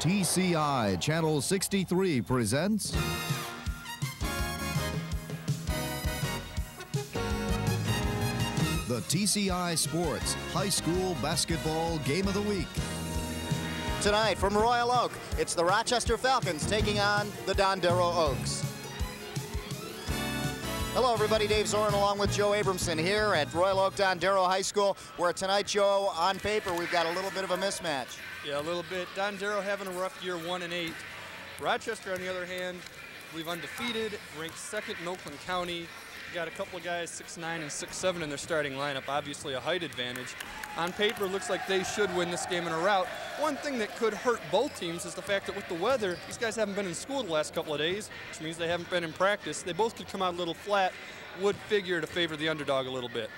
TCI Channel 63 presents the TCI Sports High School Basketball Game of the Week. Tonight from Royal Oak, it's the Rochester Falcons taking on the Dondero Oaks. Hello everybody, Dave Zorin along with Joe Abramson here at Royal Oak Dondero High School, where tonight, Joe, on paper we've got a little bit of a mismatch. Yeah, a little bit. Dondero having a rough year, 1-8. Rochester, on the other hand, we've undefeated, ranked second in Oakland County. Got a couple of guys 6'9" and 6'7" in their starting lineup, obviously a height advantage. On paper, looks like they should win this game in a rout. One thing that could hurt both teams is the fact that with the weather, these guys haven't been in school the last couple of days, which means they haven't been in practice. They both could come out a little flat, would figure to favor the underdog a little bit.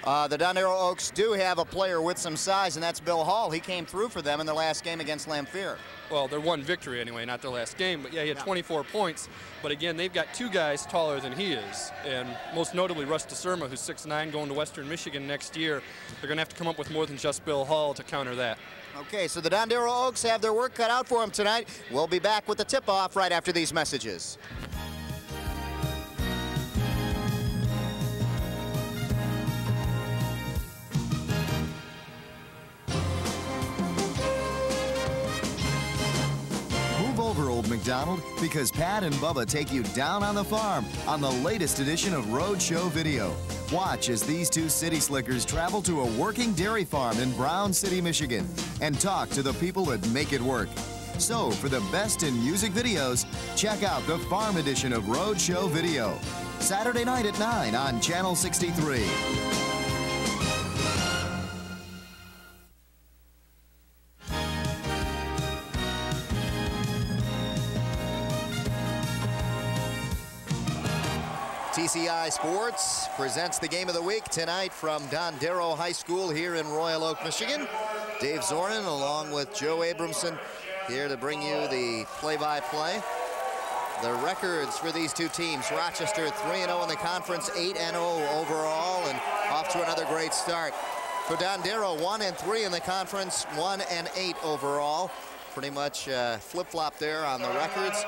The Dondero Oaks do have a player with some size, and that's Bill Hall. He came through for them in their last game against Lamphere. Well, their one victory anyway, not their last game. But yeah, he had 24 points. But again, they've got two guys taller than he is. And most notably, Russ DeSerma, who's 6'9", going to Western Michigan next year. They're going to have to come up with more than just Bill Hall to counter that. Okay, so the Dondero Oaks have their work cut out for them tonight. We'll be back with the tip-off right after these messages. Over, Old McDonald, because Pat and Bubba take you down on the farm on the latest edition of Roadshow Video. Watch as these two city slickers travel to a working dairy farm in Brown City, Michigan, and talk to the people that make it work. So, for the best in music videos, check out the farm edition of Roadshow Video. Saturday night at 9 on Channel 63. TCI Sports presents the game of the week tonight from Dondero High School here in Royal Oak, Michigan. Dave Zorin along with Joe Abramson here to bring you the play-by-play. The records for these two teams: Rochester 3-0 in the conference, 8-0 overall, and off to another great start. For Dondero, 1-3 in the conference, 1-8 overall. Pretty much flip-flop there on the records.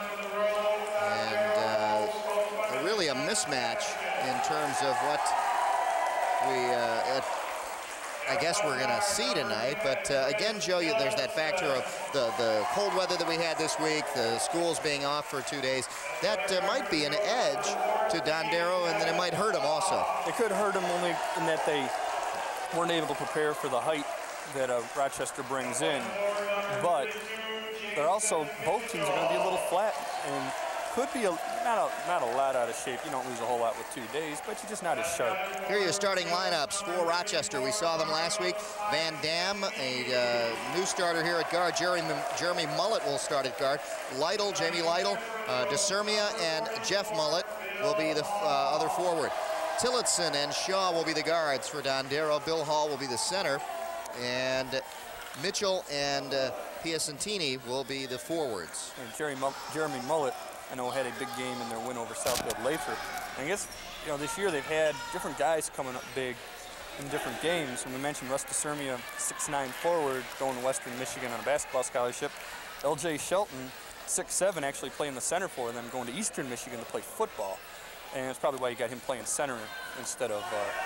And really a mismatch in terms of what we, I guess we're going to see tonight. But again, Joe, there's that factor of the cold weather that we had this week, the schools being off for 2 days. That might be an edge to Dondero, and then it might hurt them also. It could hurt them only in that they weren't able to prepare for the height that Rochester brings in. But they're also, both teams are going to be a little flat, and could be not a lot out of shape. You don't lose a whole lot with 2 days, but you're just not as sharp. Here are your starting lineups for Rochester. We saw them last week. Van Dam, a new starter here at guard. Jeremy Mullet will start at guard. Jamie Lytle, DeSermia, and Jeff Mullet will be the other forward. Tillotson and Shaw will be the guards for Dondero. Bill Hall will be the center. And Mitchell and Piacentini will be the forwards. And Jeremy Mullet, I know, had a big game in their win over Southfield Lathrop. And I guess, you know, this year they've had different guys coming up big in different games. And we mentioned Russ DeSermia, 6'9" forward, going to Western Michigan on a basketball scholarship. L.J. Shelton, 6'7", actually playing the center for them, going to Eastern Michigan to play football. And that's probably why you got him playing center instead of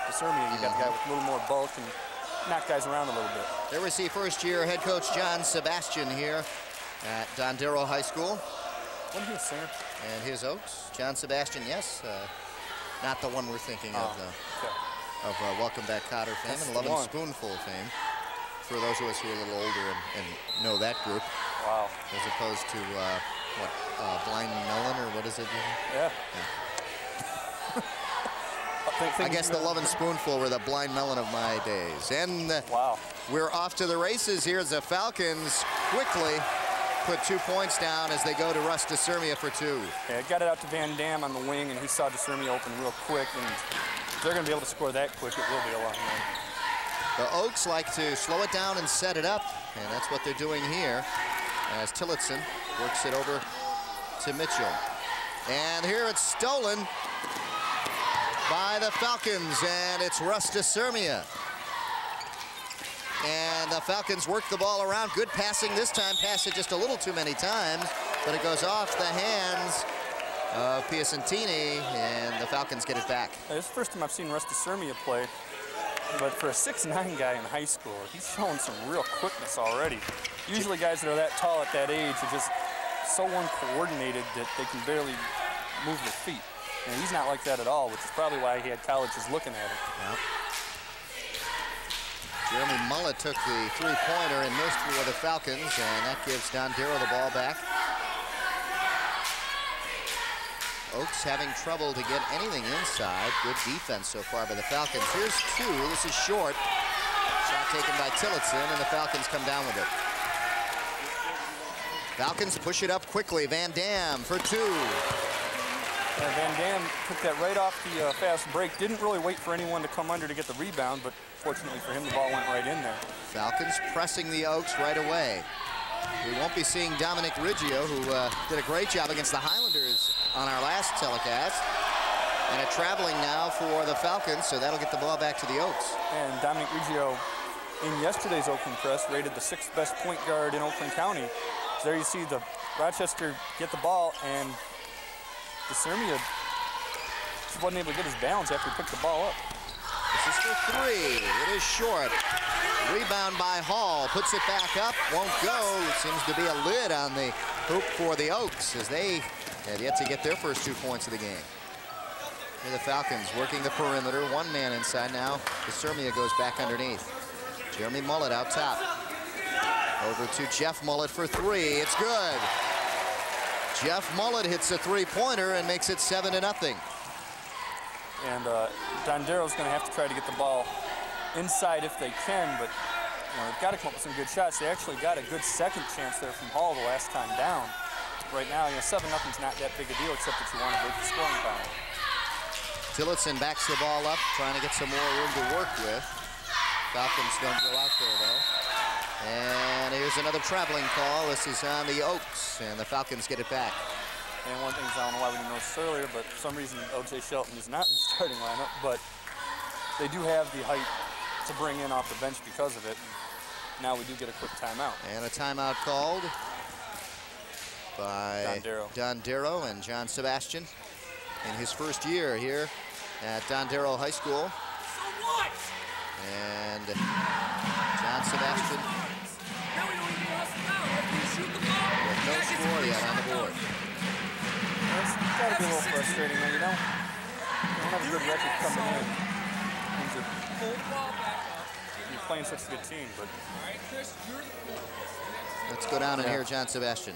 DeSermia. You got the guy with a little more bulk and knock guys around a little bit. There we see first-year head coach John Sebastian here at Dondero High School. Wasn't he a singer? And his Oaks, John Sebastian, yes. Not the one we're thinking of Welcome Back Cotter fame and Love and Spoonful fame. For those of us who are a little older and know that group. Wow. As opposed to, Blind Melon, or what is it? Yeah. I guess the Love and Spoonful were the Blind Melon of my days. And we're off to the races here as the Falcons quickly put 2 points down as they go to Russ DeSermia for 2. Yeah, got it out to Van Dam on the wing, and he saw DeSermia open real quick, and if they're going to be able to score that quick, it will be a long night. The Oaks like to slow it down and set it up, and that's what they're doing here as Tillotson works it over to Mitchell. And here it's stolen by the Falcons, and it's Russ DeSermia. And the Falcons work the ball around. Good passing this time. Passed it just a little too many times, but it goes off the hands of Piacentini, and the Falcons get it back. This is the first time I've seen Rusty Sermia play, but for a 6'9" guy in high school, he's showing some real quickness already. Usually guys that are that tall at that age are just so uncoordinated that they can barely move their feet. And he's not like that at all, which is probably why he had colleges looking at him. Yep. Jeremy Mullet took the three-pointer and missed for the Falcons, and that gives Dondero the ball back. Oaks having trouble to get anything inside. Good defense so far by the Falcons. Here's two. This is short. Shot taken by Tillotson, and the Falcons come down with it. Falcons push it up quickly. Van Dam for two. Van Dam took that right off the fast break. Didn't really wait for anyone to come under to get the rebound, but fortunately for him, the ball went right in there. Falcons pressing the Oaks right away. We won't be seeing Dominic Riggio, who did a great job against the Highlanders on our last telecast. And a traveling now for the Falcons, so that'll get the ball back to the Oaks. And Dominic Riggio, in yesterday's Oakland Press, rated the 6th best point guard in Oakland County. So there you see the Rochester get the ball, and Sermia wasn't able to get his balance after he picked the ball up. This is for three. It is short. Rebound by Hall. Puts it back up. Won't go. It seems to be a lid on the hoop for the Oaks as they have yet to get their first 2 points of the game. Here the Falcons working the perimeter. One man inside now. Sermia goes back underneath. Jeremy Mullet out top. Over to Jeff Mullet for three. It's good. Jeff Mullet hits a three-pointer and makes it 7-0. And Dondero's going to have to try to get the ball inside if they can, but they've got to come up with some good shots. They actually got a good second chance there from Hall the last time down. Right now, 7-0's not that big a deal, except that you want to break the scoring power. Tillotson backs the ball up, trying to get some more room to work with. Falcons don't go out there, though. And here's another traveling call. This is on the Oaks, and the Falcons get it back. And one thing, I don't know why we didn't notice earlier, but for some reason O.J. Shelton is not in the starting lineup, but they do have the height to bring in off the bench because of it. Now we do get a quick timeout. And a timeout called by Dondero and John Sebastian in his first year here at Dondero High School. And John Sebastian with no score yet on the board. It's got to be a little frustrating, though, you don't have a good record coming in. You're playing such a good team, but... Let's go down and hear John Sebastian.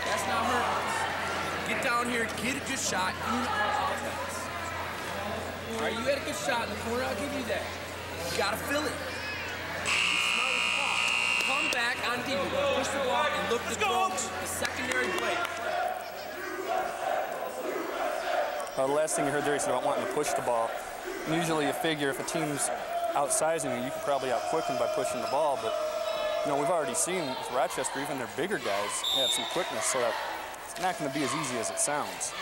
That's not hurt. Get down here, get a good shot. All right, you had a good shot in the corner, I'll give you that. You gotta fill it. Come back on deep, push the ball and look to throw the secondary play. The last thing you heard there, he said about wanting to push the ball. And usually you figure if a team's outsizing you, you can probably outquick them by pushing the ball, but we've already seen with Rochester, even their bigger guys have some quickness, so that it's not going to be as easy as it sounds.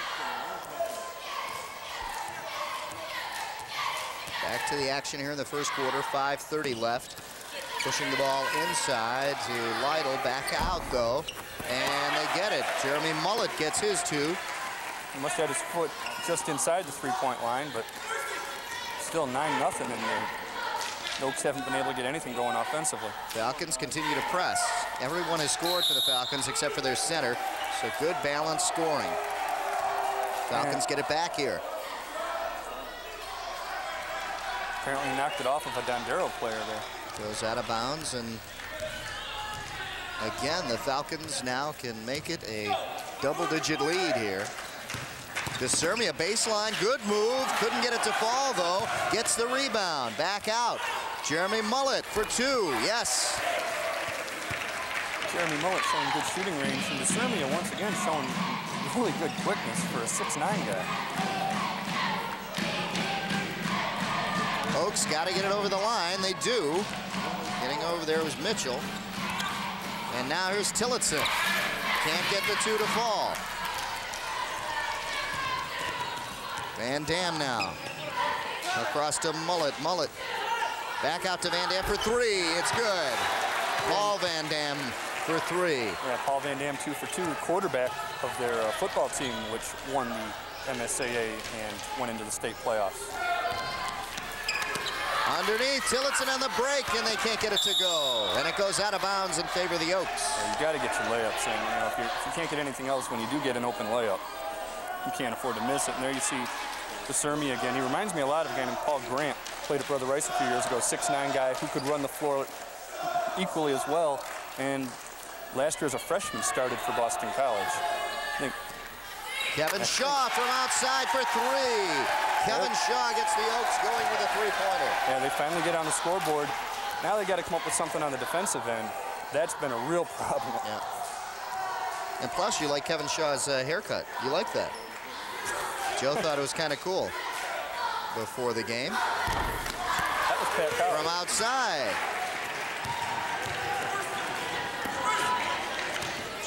Back to the action here in the first quarter, 5:30 left. Pushing the ball inside to Lytle, back out though, and they get it. Jeremy Mullet gets his two. He must have had his foot just inside the three-point line, but still 9-0 in there. The Oaks haven't been able to get anything going offensively. Falcons continue to press. Everyone has scored for the Falcons except for their center, so good balanced scoring. Falcons get it back here. Apparently knocked it off of a Dondero player there. Goes out of bounds, and again, the Falcons now can make it a double-digit lead here. Sermia baseline, good move. Couldn't get it to fall, though. Gets the rebound. Back out. Jeremy Mullet for two. Yes. Jeremy Mullet showing good shooting range, and Sermia once again showing really good quickness for a 6'9" guy. Oaks got to get it over the line. They do. Getting over there was Mitchell. And now here's Tillotson. Can't get the two to fall. Van Dam now. Across to Mullet. Mullet Back out to Van Dam for three. It's good. Paul Van Dam for three. Yeah, Paul Van Dam 2 for 2, quarterback of their football team, which won the MSAA and went into the state playoffs. Underneath, Tillotson on the break, and they can't get it to go. And it goes out of bounds in favor of the Oaks. Yeah, you got to get your layups in. You know, if you can't get anything else, when you do get an open layup, you can't afford to miss it. And there you see DeSermi again. He reminds me a lot of a guy named Paul Grant. Played at Brother Rice a few years ago, 6'9" guy who could run the floor equally as well. And last year as a freshman started for Boston College. Kevin Shaw from outside for three. Kevin Shaw gets the Oaks going with a three-pointer. Yeah, they finally get on the scoreboard. Now they got to come up with something on the defensive end. That's been a real problem. Yeah. And plus, you like Kevin Shaw's haircut. You like that. Joe thought it was kind of cool before the game. That was Pat Cowell. From outside.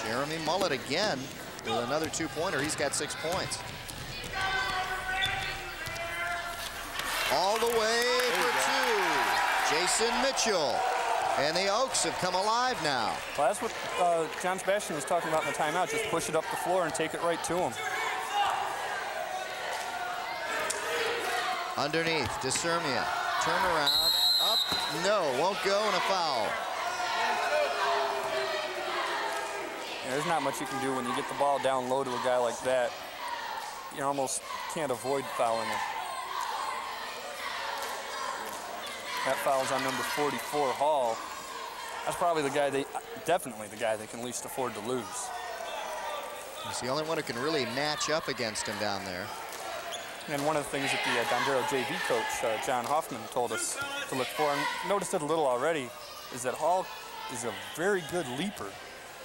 Jeremy Mullet again with another two-pointer. He's got 6 points. All the way for two. Jason Mitchell. And the Oaks have come alive now. Well, that's what John Sebastian was talking about in the timeout. Just push it up the floor and take it right to him. Underneath, DeSermia. Turn around. Up. No, won't go, and a foul. Yeah, there's not much you can do when you get the ball down low to a guy like that. You almost can't avoid fouling him. That foul's on number 44, Hall. That's probably the guy definitely the guy they can least afford to lose. He's the only one who can really match up against him down there. And one of the things that the Dondero JV coach, John Hoffman, told us to look for, and noticed it a little already, is that Hall is a very good leaper.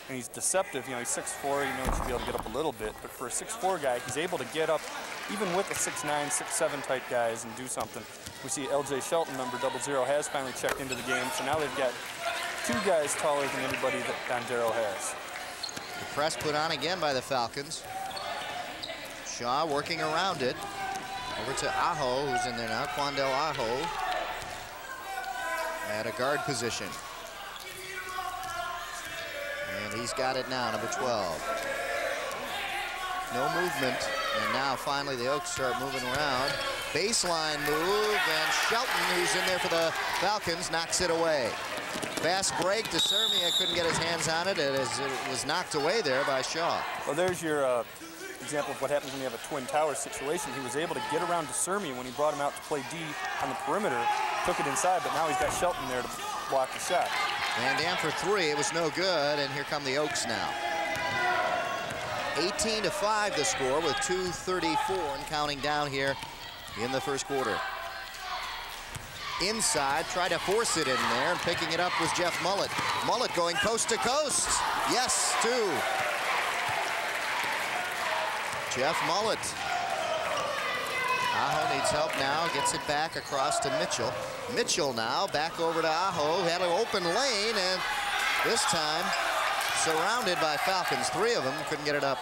And he's deceptive. You know, he's 6'4", you know he should be able to get up a little bit. But for a 6'4" guy, he's able to get up, even with the 6'9", 6'7" type guys, and do something. We see LJ Shelton, number 00, has finally checked into the game. So now they've got two guys taller than anybody that Dondero has. The press put on again by the Falcons. Shaw working around it. Over to Aho, who's in there now. Quandel Aho at a guard position. And he's got it now, number 12. No movement, and now finally the Oaks start moving around. Baseline move, and Shelton, who's in there for the Falcons, knocks it away. Fast break, DeSermia couldn't get his hands on it as it was knocked away there by Shaw. Well, there's your example of what happens when you have a twin tower situation. He was able to get around DeSermia when he brought him out to play D on the perimeter, took it inside, but now he's got Shelton there to block the shot. Van Dam for three, it was no good, and here come the Oaks now. 18-5 the score with 2:34 and counting down here in the first quarter. Inside, tried to force it in there, and picking it up was Jeff Mullet. Mullet going coast to coast. Yes, two. Jeff Mullet. Aho needs help now, gets it back across to Mitchell. Mitchell now back over to Aho, had an open lane, and this time surrounded by Falcons. Three of them couldn't get it up.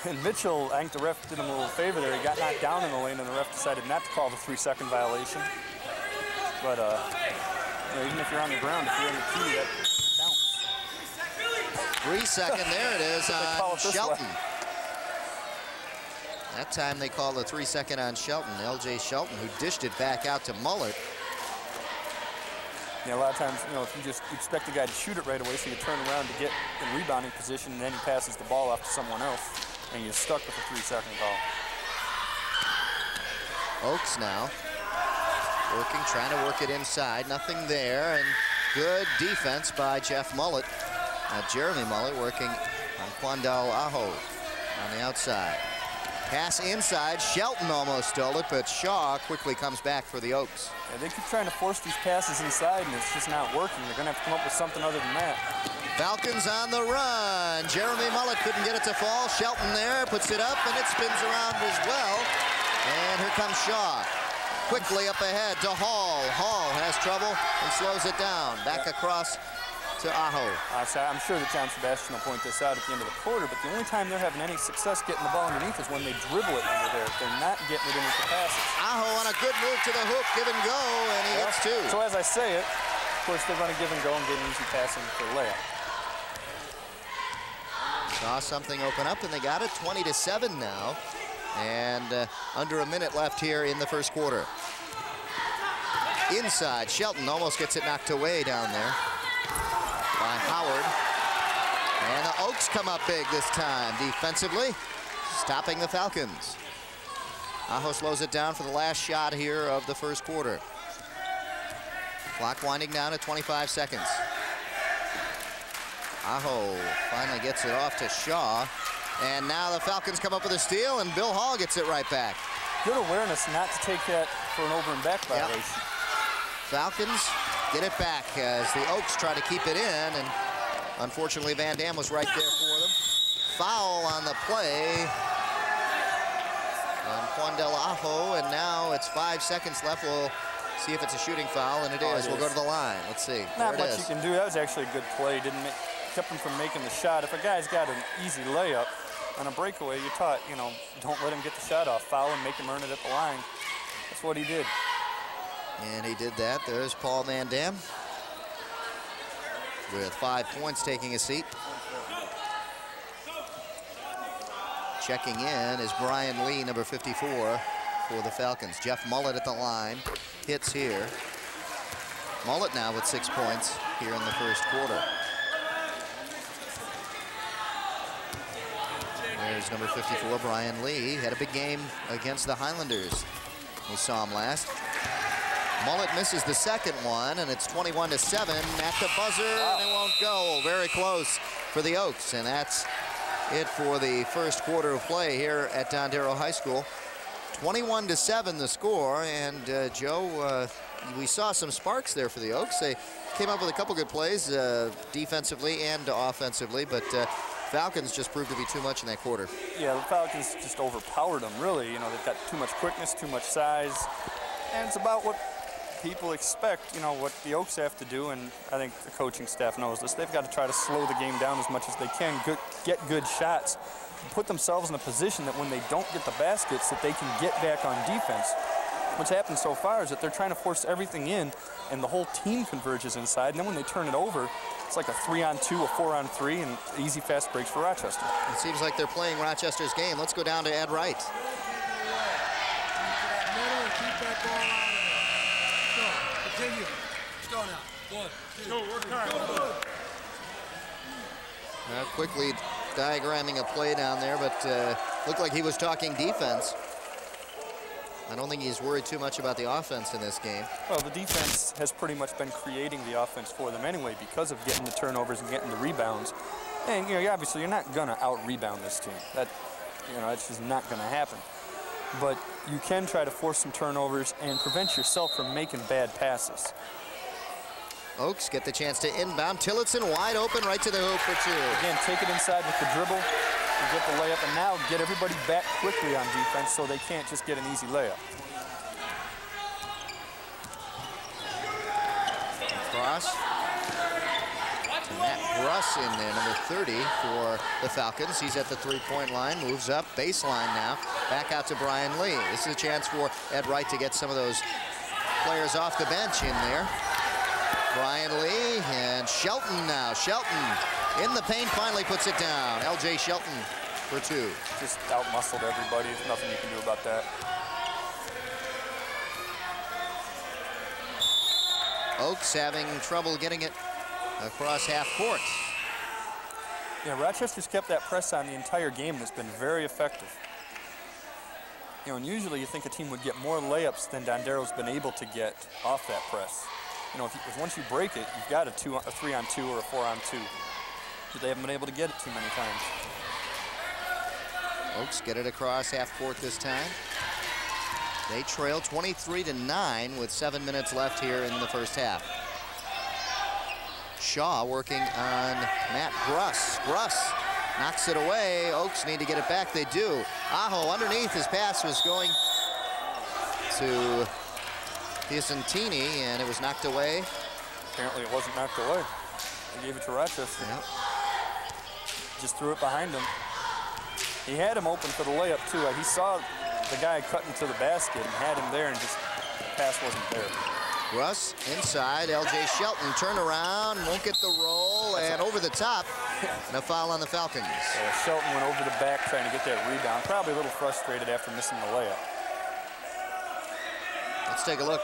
And Mitchell, I think the ref did him a little favor there. He got knocked down in the lane, and the ref decided not to call the 3-second violation. But you know, even if you're on the ground, if you're in the key, that counts. 3-second, there it is on Shelton. That time they called a 3-second on Shelton. LJ Shelton, who dished it back out to Mullet. Yeah, a lot of times, you know, if you just expect the guy to shoot it right away, so you turn around to get in rebounding position, and then he passes the ball off to someone else, and you're stuck with a 3-second call. Oaks now working, trying to work it inside. Nothing there, and good defense by Jeff Mullet. Jeremy Mullet working on Quandal Aho on the outside. Pass inside, Shelton almost stole it, but Shaw quickly comes back for the Oaks. Yeah, they keep trying to force these passes inside, and it's just not working. They're gonna have to come up with something other than that. Falcons on the run. Jeremy Mullet couldn't get it to fall. Shelton there, puts it up, and it spins around as well. And here comes Shaw. Quickly up ahead to Hall. Hall has trouble and slows it down. Back across to Aho. So I'm sure that John Sebastian will point this out at the end of the quarter, but the only time they're having any success getting the ball underneath is when they dribble it under there. They're not getting it into the passes. Aho on a good move to the hoop, give and go, and he gets 2. So as I say it, of course, they're going to give and go and get an easy passing for layup. Saw something open up, and they got it 20-7 now. And under a minute left here in the first quarter. Inside, Shelton almost gets it knocked away down there by Howard. And the Oaks come up big this time defensively, stopping the Falcons. Aho slows it down for the last shot here of the first quarter. Clock winding down at 25 seconds. Aho finally gets it off to Shaw. And now the Falcons come up with a steal, and Bill Hall gets it right back. Good awareness not to take that for an over and back violation. Yep. Falcons get it back as the Oaks try to keep it in, and unfortunately Van Dam was right there for them. Foul on the play on Quandel Aho, and now it's 5 seconds left. We'll see if it's a shooting foul, and it is. We'll go to the line. Let's see. Not much you can do. That was actually a good play. Kept him from making the shot. If a guy's got an easy layup on a breakaway, you're taught, you know, don't let him get the shot off. Foul him, make him earn it at the line. That's what he did. And he did that. There's Paul Van Dam with 5 points, taking a seat. Checking in is Brian Lee, number 54 for the Falcons. Jeff Mullet at the line, hits here. Mullet now with 6 points here in the first quarter. There's number 54, Brian Lee. Had a big game against the Highlanders. We saw him last. Mullet misses the second one, and it's 21-7 at the buzzer, and it won't go. Very close for the Oaks, and that's it for the first quarter of play here at Dondero High School. 21-7 the score, and Joe, we saw some sparks there for the Oaks. They came up with a couple good plays defensively and offensively, but Falcons just proved to be too much in that quarter. Yeah, the Falcons just overpowered them, really. You know, they've got too much quickness, too much size, and it's about what people expect, you know, what the Oaks have to do, and I think the coaching staff knows this. They've got to try to slow the game down as much as they can, get good shots, put themselves in a position that when they don't get the baskets, that they can get back on defense. What's happened so far is that they're trying to force everything in, and the whole team converges inside, and then when they turn it over, it's like a 3-on-2, a 4-on-3, and easy fast breaks for Rochester. It seems like they're playing Rochester's game. Let's go down to Ed Wright. Continue. Let's go now. 1, 2. Go, work hard. Quickly diagramming a play down there, but looked like he was talking defense. I don't think he's worried too much about the offense in this game. Well, the defense has pretty much been creating the offense for them anyway because of getting the turnovers and getting the rebounds. And, you know, obviously you're not going to out-rebound this team. That, you know, it's just not going to happen. But you can try to force some turnovers and prevent yourself from making bad passes. Oaks get the chance to inbound. Tillotson wide open right to the hoop for 2. Again, take it inside with the dribble and get the layup, and now get everybody back quickly on defense so they can't just get an easy layup. Cross. Matt Gruss in there, number 30 for the Falcons. He's at the three-point line, moves up, baseline now. Back out to Brian Lee. This is a chance for Ed Wright to get some of those players off the bench in there. Brian Lee and Shelton now. Shelton in the paint, finally puts it down. L.J. Shelton for 2. Just out-muscled everybody. There's nothing you can do about that. Oaks having trouble getting it across half court. Yeah, Rochester's kept that press on the entire game, and it's been very effective. You know, and usually you think a team would get more layups than Dondero's been able to get off that press. You know, if once you break it, you've got a 3-on-2 or a 4-on-2. But they haven't been able to get it too many times. Oaks get it across half court this time. They trail 23-9 with 7 minutes left here in the first half. Shaw working on Matt Gruss. Gruss knocks it away. Oaks need to get it back. They do. Aho underneath. His pass was going to Piacentini, and it was knocked away. Apparently it wasn't knocked away. He gave it to Rochester. Yep. Just threw it behind him. He had him open for the layup, too. He saw the guy cutting to the basket and had him there, and just the pass wasn't there. Russ inside. L.J. Shelton turn around, won't get the roll, and over the top. And a foul on the Falcons. Shelton went over the back trying to get that rebound. Probably a little frustrated after missing the layup. Let's take a look.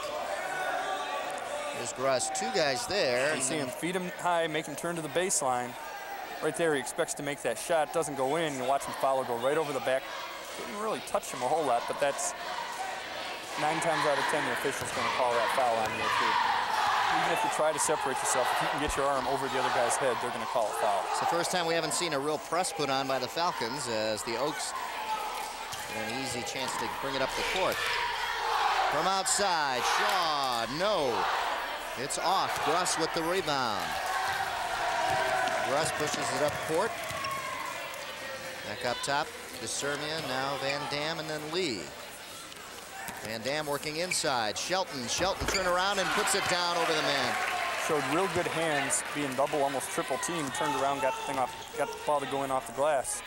There's Russ. Two guys there. You see him feed him high, make him turn to the baseline. Right there, he expects to make that shot. Doesn't go in. You watch him follow, go right over the back. Didn't really touch him a whole lot, but that's 9 times out of 10 the official's going to call that foul on you. Even if you try to separate yourself, if you can get your arm over the other guy's head, they're going to call a foul. It's the first time we haven't seen a real press put on by the Falcons as the Oaks get an easy chance to bring it up the court. From outside, Shaw, no. It's off. Gruss with the rebound. Gruss pushes it up court. Back up top, DeSermia, now Van Dam, and then Lee. Van Dam working inside. Shelton turn around and puts it down over the man. Showed real good hands, being double, almost triple team. Turned around, got the thing off, got the ball to go in off the glass.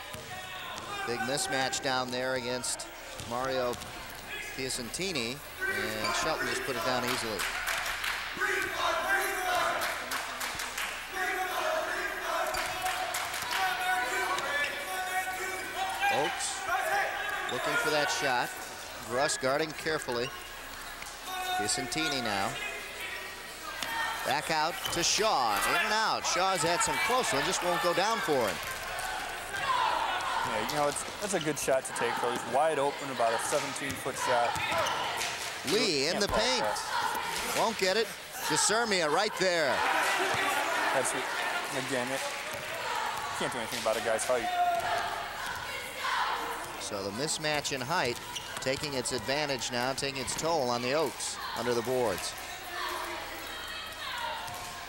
Big mismatch down there against Mario Piacentini, and Shelton just put it down easily. Oaks looking for that shot. Gruss guarding carefully. Piacentini now. Back out to Shaw, in and out. Shaw's had some close ones, just won't go down for him. Yeah, you know, that's a good shot to take, though. He's wide open, about a 17-foot shot. Lee in the paint. Won't get it. DeSermia right there. That's it. Again, can't do anything about a guy's height. So the mismatch in height taking its advantage now, taking its toll on the Oaks under the boards.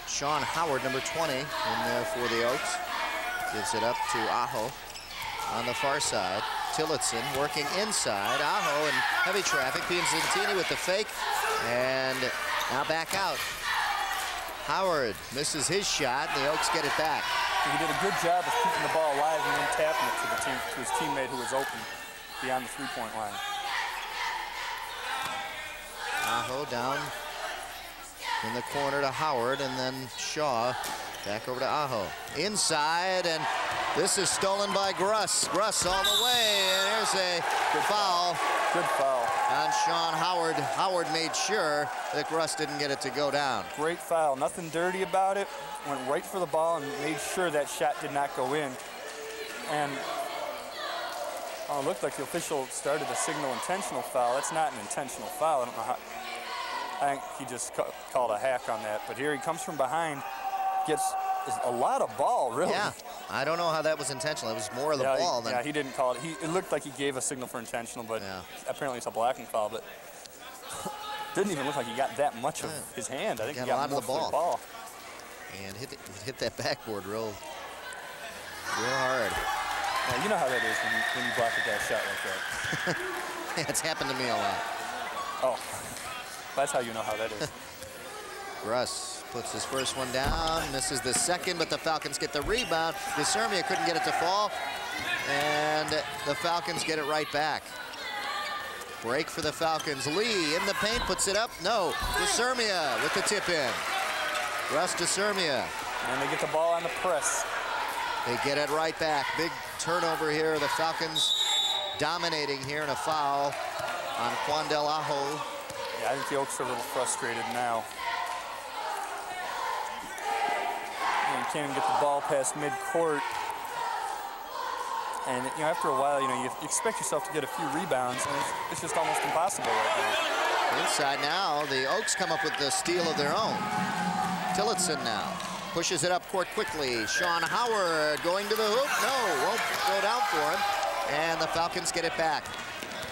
Sean Howard, number 20, in there for the Oaks. Gives it up to Aho on the far side. Tillotson working inside. Aho in heavy traffic. Piacentini with the fake. And now back out. Howard misses his shot. The Oaks get it back. He did a good job of keeping the ball alive and then tapping it to his teammate who was open beyond the three-point line. Aho down in the corner to Howard, and then Shaw back over to Aho. Inside, and this is stolen by Gruss. Gruss all the way, and here's a good foul. Good foul. On Sean Howard. Howard made sure that Gruss didn't get it to go down. Great foul. Nothing dirty about it. Went right for the ball and made sure that shot did not go in. And it looked like the official started to signal intentional foul. That's not an intentional foul. I don't know how. I think he just called a hack on that. But here he comes from behind, gets a lot of ball, really. Yeah, I don't know how that was intentional. It was more of the ball than. Yeah, he didn't call it. It looked like he gave a signal for intentional, but apparently it's a blocking foul. But didn't even look like he got that much of his hand. I think he got more of the ball. And hit that backboard real hard. Yeah, you know how that is when you block a guy's shot like that. Yeah, it's happened to me a lot. Oh, that's how you know how that is. Russ puts his first one down, misses the second, but the Falcons get the rebound. DeSermia couldn't get it to fall, and the Falcons get it right back. Break for the Falcons. Lee in the paint, puts it up. No, DeSermia with the tip in. Russ DeSermia. And they get the ball on the press. They get it right back. Big turnover here. The Falcons dominating here, and a foul on Quandel Aho. Yeah, I think the Oaks are a little frustrated now. You can't even get the ball past midcourt. And after a while, you expect yourself to get a few rebounds, and it's just almost impossible right now. Inside now, the Oaks come up with the steal of their own. Tillotson now pushes it up court quickly. Sean Howard going to the hoop. No, won't go down for him. And the Falcons get it back.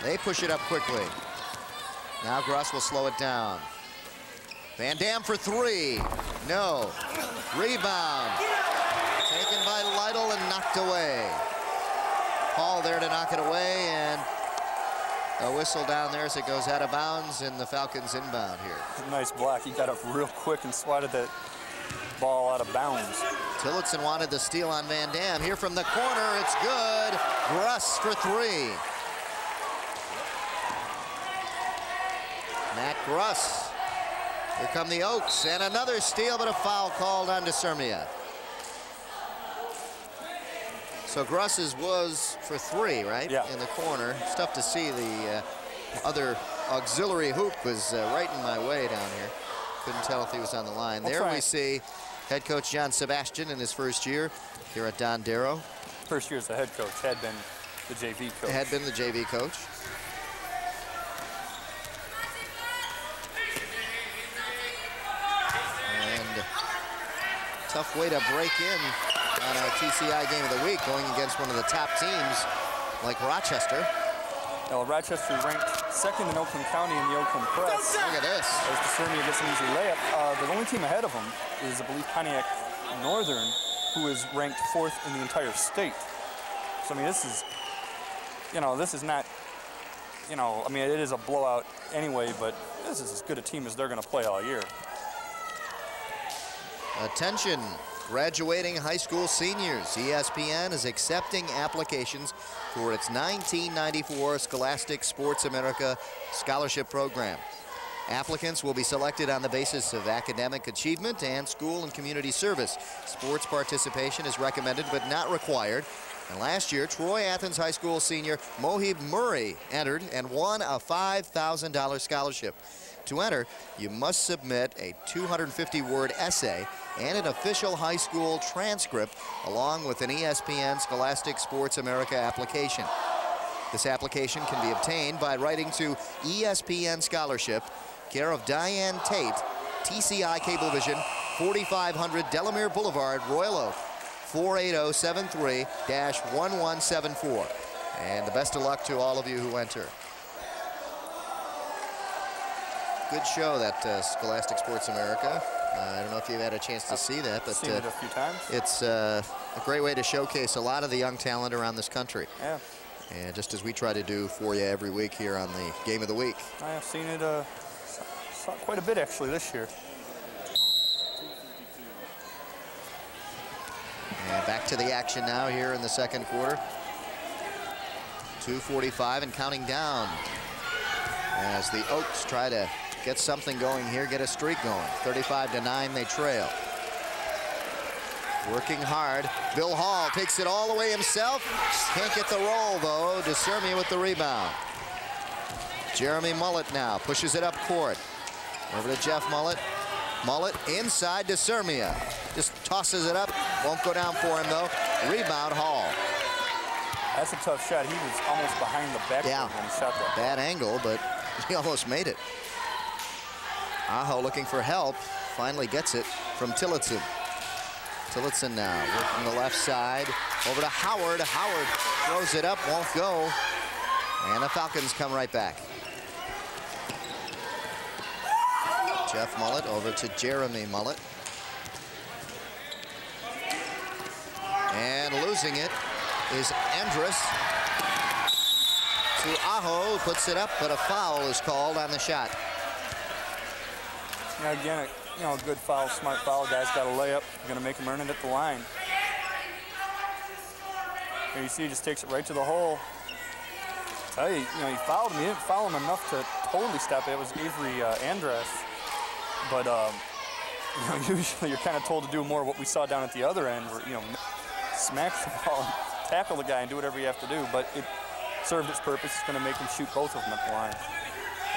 They push it up quickly. Now Gruss will slow it down. Van Dam for three. No. Rebound. Taken by Lytle and knocked away. Hall there to knock it away, and a whistle down there as it goes out of bounds, and the Falcons inbound here. Nice block. He got up real quick and swatted that ball out of bounds. Tillotson wanted the steal on Van Dam. Here from the corner, it's good. Gruss for 3. Matt Gruss. Here come the Oaks, and another steal, but a foul called on DeSermia. So Gruss's was for 3, right? Yeah. In the corner. It's tough to see. The other auxiliary hoop was right in my way down here. Couldn't tell if he was on the line. There we see head coach John Sebastian in his first year here at Dondero. First year as the head coach, had been the JV coach. Had been the JV coach. And tough way to break in on our TCI game of the week, going against one of the top teams like Rochester. Well, Rochester ranked 2nd in Oakland County in the Oakland Press. Look at this. As DeSermia gets an easy layup. The only team ahead of them is, I believe, Pontiac Northern, who is ranked 4th in the entire state. So, I mean, this is, this is not, I mean, it is a blowout anyway, but this is as good a team as they're going to play all year. Attention, graduating high school seniors. ESPN is accepting applications for its 1994 Scholastic Sports America Scholarship Program. Applicants will be selected on the basis of academic achievement and school and community service. Sports participation is recommended but not required. And last year, Troy Athens High School senior Mohib Murray entered and won a $5,000 scholarship. To enter, you must submit a 250-word essay and an official high school transcript along with an ESPN Scholastic Sports America application. This application can be obtained by writing to ESPN Scholarship, care of Diane Tate, TCI Cablevision, 4500 Delamere Boulevard, Royal Oak, 48073-1174. And the best of luck to all of you who enter. Good show, that Scholastic Sports America. I don't know if you've had a chance to see that, but seen it a few times. It's a great way to showcase a lot of the young talent around this country. Yeah. And just as we try to do for you every week here on the Game of the Week. I have seen it saw quite a bit actually this year. And back to the action now here in the second quarter. 2:45 and counting down as the Oaks try to get something going here, get a streak going. 35-9, they trail. Working hard. Bill Hall takes it all the way himself. Can't get the roll, though. DeSermia with the rebound. Jeremy Mullet now pushes it up court. Over to Jeff Mullet. Mullet inside DeSermia. Just tosses it up. Won't go down for him, though. Rebound, Hall. That's a tough shot. He was almost behind the backboard when he shot that. Bad angle, but he almost made it. Aho looking for help. Finally gets it from Tillotson. Tillotson now working the left side. Over to Howard. Howard throws it up, won't go. And the Falcons come right back. Jeff Mullet over to Jeremy Mullet. And losing it is Andrus. To Aho, puts it up, but a foul is called on the shot. Now again, a good foul, smart foul. Guy's got a layup. Going to make him earn it at the line. Here you see, he just takes it right to the hole. Tell you, he fouled him. He didn't foul him enough to totally stop it. It was Avery Andrus. But usually you're kind of told to do more of what we saw down at the other end, where smash the ball, tackle the guy, and do whatever you have to do. But it served its purpose. It's going to make him shoot both of them at the line.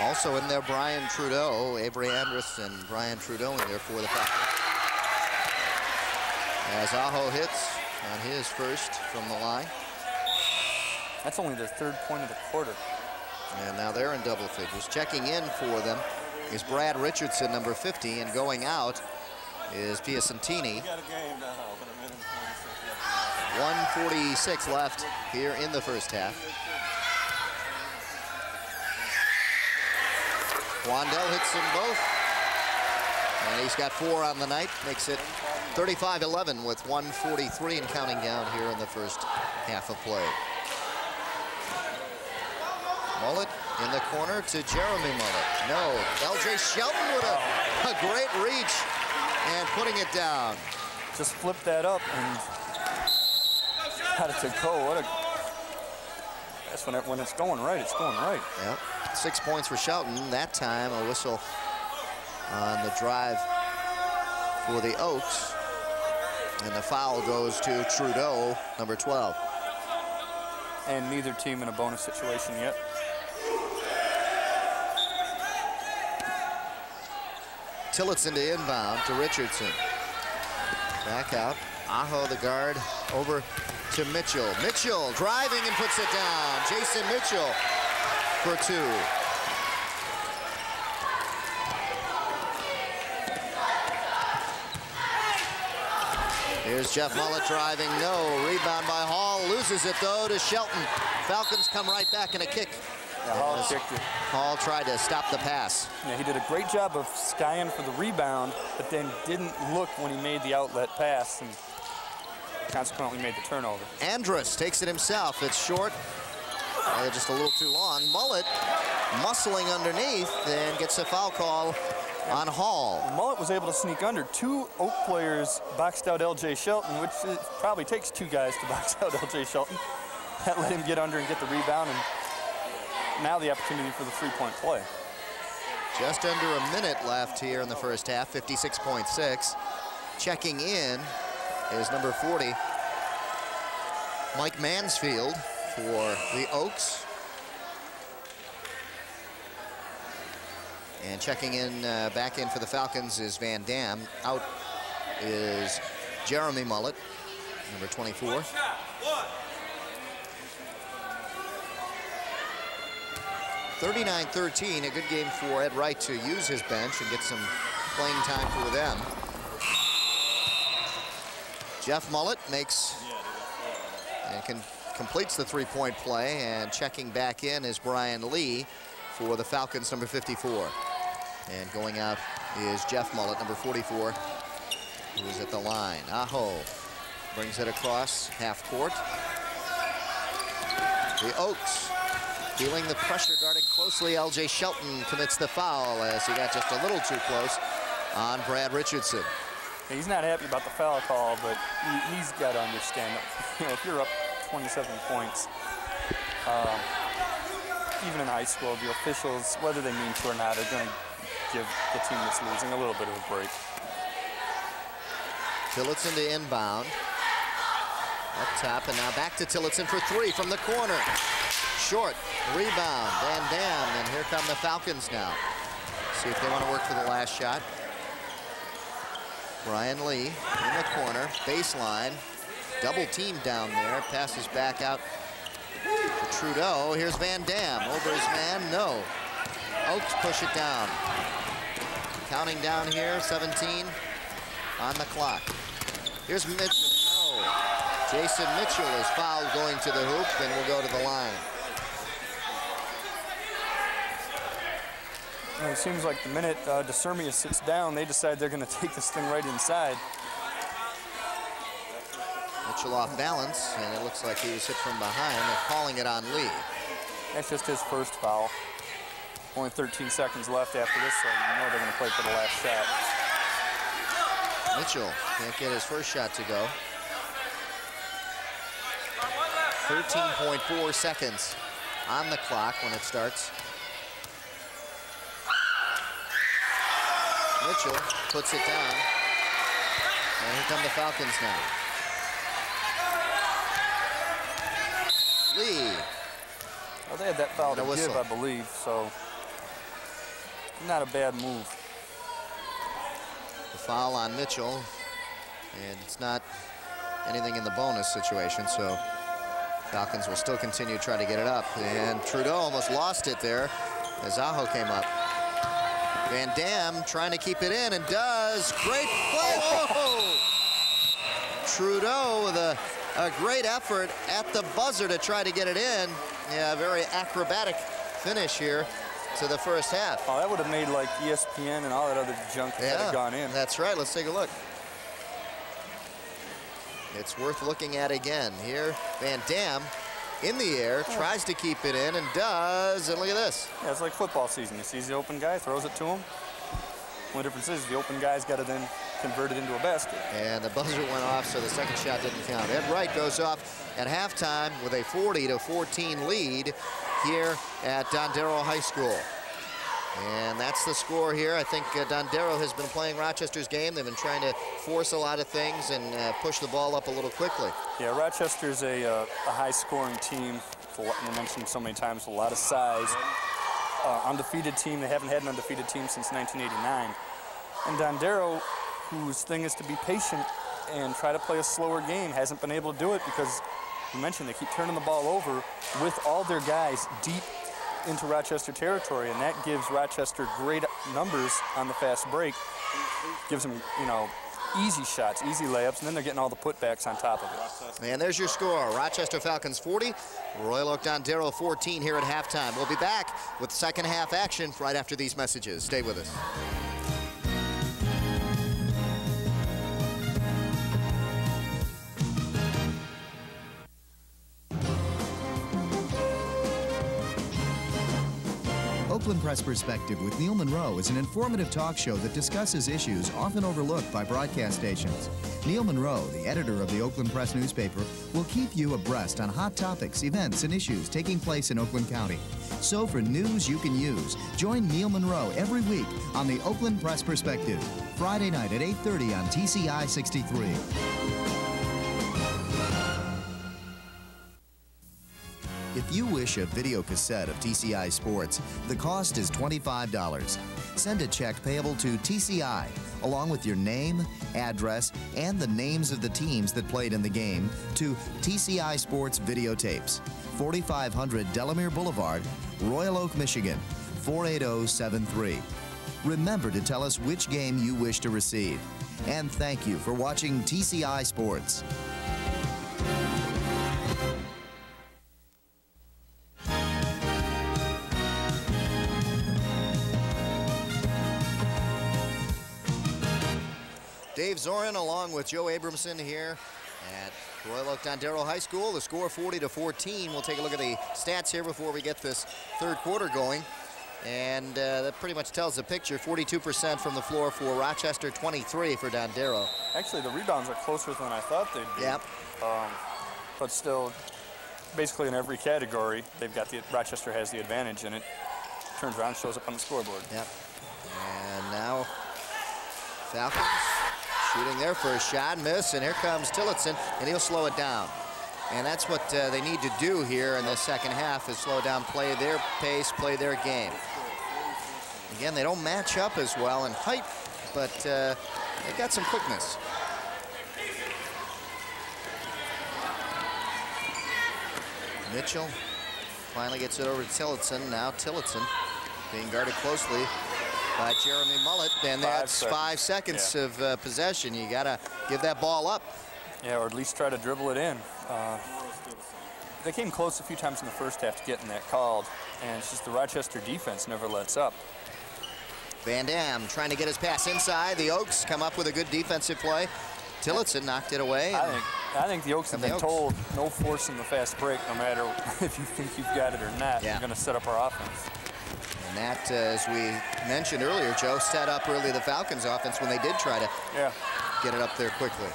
Also in there, Brian Trudeau, Avery Andrus and Brian Trudeau in there for the Falcons. As Aho hits on his first from the line. That's only their third point of the quarter. And now they're in double figures. Checking in for them is Brad Richardson, number 50, and going out is Piacentini. 1:46 left here in the first half. Wandell hits them both. And he's got 4 on the night. Makes it 35-11 with 1:43 and counting down here in the first half of play. Mullet in the corner to Jeremy Mullet. No, L.J. Shelton with a A great reach and putting it down. Just flip that up and got it to go. That's when it's going right, it's going right. Yep. 6 points for Shelton. That time a whistle on the drive for the Oaks. And the foul goes to Trudeau, number 12. And neither team in a bonus situation yet. Tillotson to inbound to Richardson. Back out. Aho, the guard, over to Mitchell. Mitchell driving and puts it down. Jason Mitchell for 2. Here's Jeff Mullet driving, no. Rebound by Hall, loses it though to Shelton. Falcons come right back in a kick. Yeah, Hall kicked it. Hall tried to stop the pass. Yeah, he did a great job of skying for the rebound, but then didn't look when he made the outlet pass and consequently made the turnover. Andrus takes it himself. It's short, just a little too long. Mullet muscling underneath and gets a foul call on Hall. Mullet was able to sneak under. 2 Oak players boxed out L.J. Shelton, which probably takes 2 guys to box out L.J. Shelton. That let him get under and get the rebound, and now the opportunity for the three-point play. Just under a minute left here in the first half, 56.6. Checking in is number 40, Mike Mansfield for the Oaks. And checking in, back in for the Falcons is Van Dam. Out is Jeremy Mullet, number 24. (39-13), a good game for Ed Wright to use his bench and get some playing time for them. Jeff Mullet makes and completes the three-point play, and checking back in is Brian Lee for the Falcons, number 54. And going out is Jeff Mullet, number 44, who is at the line. Aho brings it across half court. The Oaks feeling the pressure, guarding closely. L.J. Shelton commits the foul as he got just a little too close on Brad Richardson. He's not happy about the foul call, but he's got to understand that, you know, if you're up 27 points, even in high school, the officials, whether they mean to or not, are going to give the team that's losing a little bit of a break. Tillotson to inbound. Up top, and now back to Tillotson for 3 from the corner. Short, rebound, Van Dam, and here come the Falcons now. See if they want to work for the last shot. Brian Lee in the corner, baseline, double team down there, passes back out to Trudeau. Here's Van Dam, over his man, no. Oaks push it down. Counting down here, 17 on the clock. Here's Mitchell, no. Jason Mitchell is fouled going to the hoop and will go to the line. It seems like the minute DeSermia sits down, they decide they're going to take this thing right inside. Mitchell off balance, and it looks like he was hit from behind. They're calling it on Lee. That's just his first foul. Only 13 seconds left after this, so you know they're going to play for the last shot. Mitchell can't get his first shot to go. 13.4 seconds on the clock when it starts. Mitchell puts it down. And here come the Falcons now. Lee. Well, they had that foul to give, I believe, so not a bad move. The foul on Mitchell, and it's not anything in the bonus situation, so Falcons will still continue to try to get it up. And Trudeau almost lost it there as Aho came up. Van Dam trying to keep it in, and does. Great play. Whoa! Trudeau with a great effort at the buzzer to try to get it in. Yeah, very acrobatic finish here to the first half. Oh, that would have made like ESPN and all that other junk that had gone in. That's right. Let's take a look. It's worth looking at again. Here, Van Dam in the air, tries to keep it in, and does. And look at this. Yeah, it's like football season. He sees the open guy, throws it to him. Only difference is the open guy's got to then convert it into a basket. And the buzzer went off, so the second shot didn't count. Ed Wright goes off at halftime with a 40-14 lead here at Dondero High School. And that's the score here. I think Dondero has been playing Rochester's game. They've been trying to force a lot of things and push the ball up a little quickly. Yeah, Rochester's a high-scoring team. We mentioned so many times, a lot of size. Undefeated team. They haven't had an undefeated team since 1989. And Dondero, whose thing is to be patient and try to play a slower game, hasn't been able to do it because, we mentioned, they keep turning the ball over with all their guys deep into Rochester territory, and that gives Rochester great numbers on the fast break. Gives them, you know, easy shots, easy layups, and then they're getting all the putbacks on top of it. And there's your score. Rochester Falcons 40, Royal Oak Dondero 14 here at halftime. We'll be back with second half action right after these messages. Stay with us. Oakland Press Perspective with Neil Monroe is an informative talk show that discusses issues often overlooked by broadcast stations. Neil Monroe, the editor of the Oakland Press newspaper, will keep you abreast on hot topics, events, and issues taking place in Oakland County. So for news you can use, join Neil Monroe every week on the Oakland Press Perspective, Friday night at 8:30 on TCI 63. If you wish a video cassette of TCI Sports, the cost is $25. Send a check payable to TCI, along with your name, address, and the names of the teams that played in the game, to TCI Sports Videotapes, 4500 Delamere Boulevard, Royal Oak, Michigan, 48073. Remember to tell us which game you wish to receive. And thank you for watching TCI Sports. Dave Zorin along with Joe Abramson here at Royal Oak Dondero High School. The score 40-14. We'll take a look at the stats here before we get this third quarter going. And that pretty much tells the picture. 42% from the floor for Rochester, 23 for Dondero. Actually, the rebounds are closer than I thought they'd be. Yep. But still, basically in every category, they've got Rochester has the advantage, and it turns around and shows up on the scoreboard. Yep. And now Falcons shooting their first shot, miss, and here comes Tillotson, and he'll slow it down. And that's what they need to do here in the second half, is slow down, play their pace, play their game. Again, they don't match up as well in height, but they've got some quickness. Mitchell finally gets it over to Tillotson. Now Tillotson being guarded closely by Jeremy Mullet, and that's 5 seconds of possession. You got to give that ball up. Yeah, or at least try to dribble it in. They came close a few times in the first half to getting that called, and it's just the Rochester defense never lets up. Van Dam trying to get his pass inside. The Oaks come up with a good defensive play. Tillotson knocked it away. I think the Oaks have been told no force in the fast break, no matter if you think you've got it or not. You're going to set up our offense. And that, as we mentioned earlier, Joe, set up really the Falcons' offense when they did try to get it up there quickly.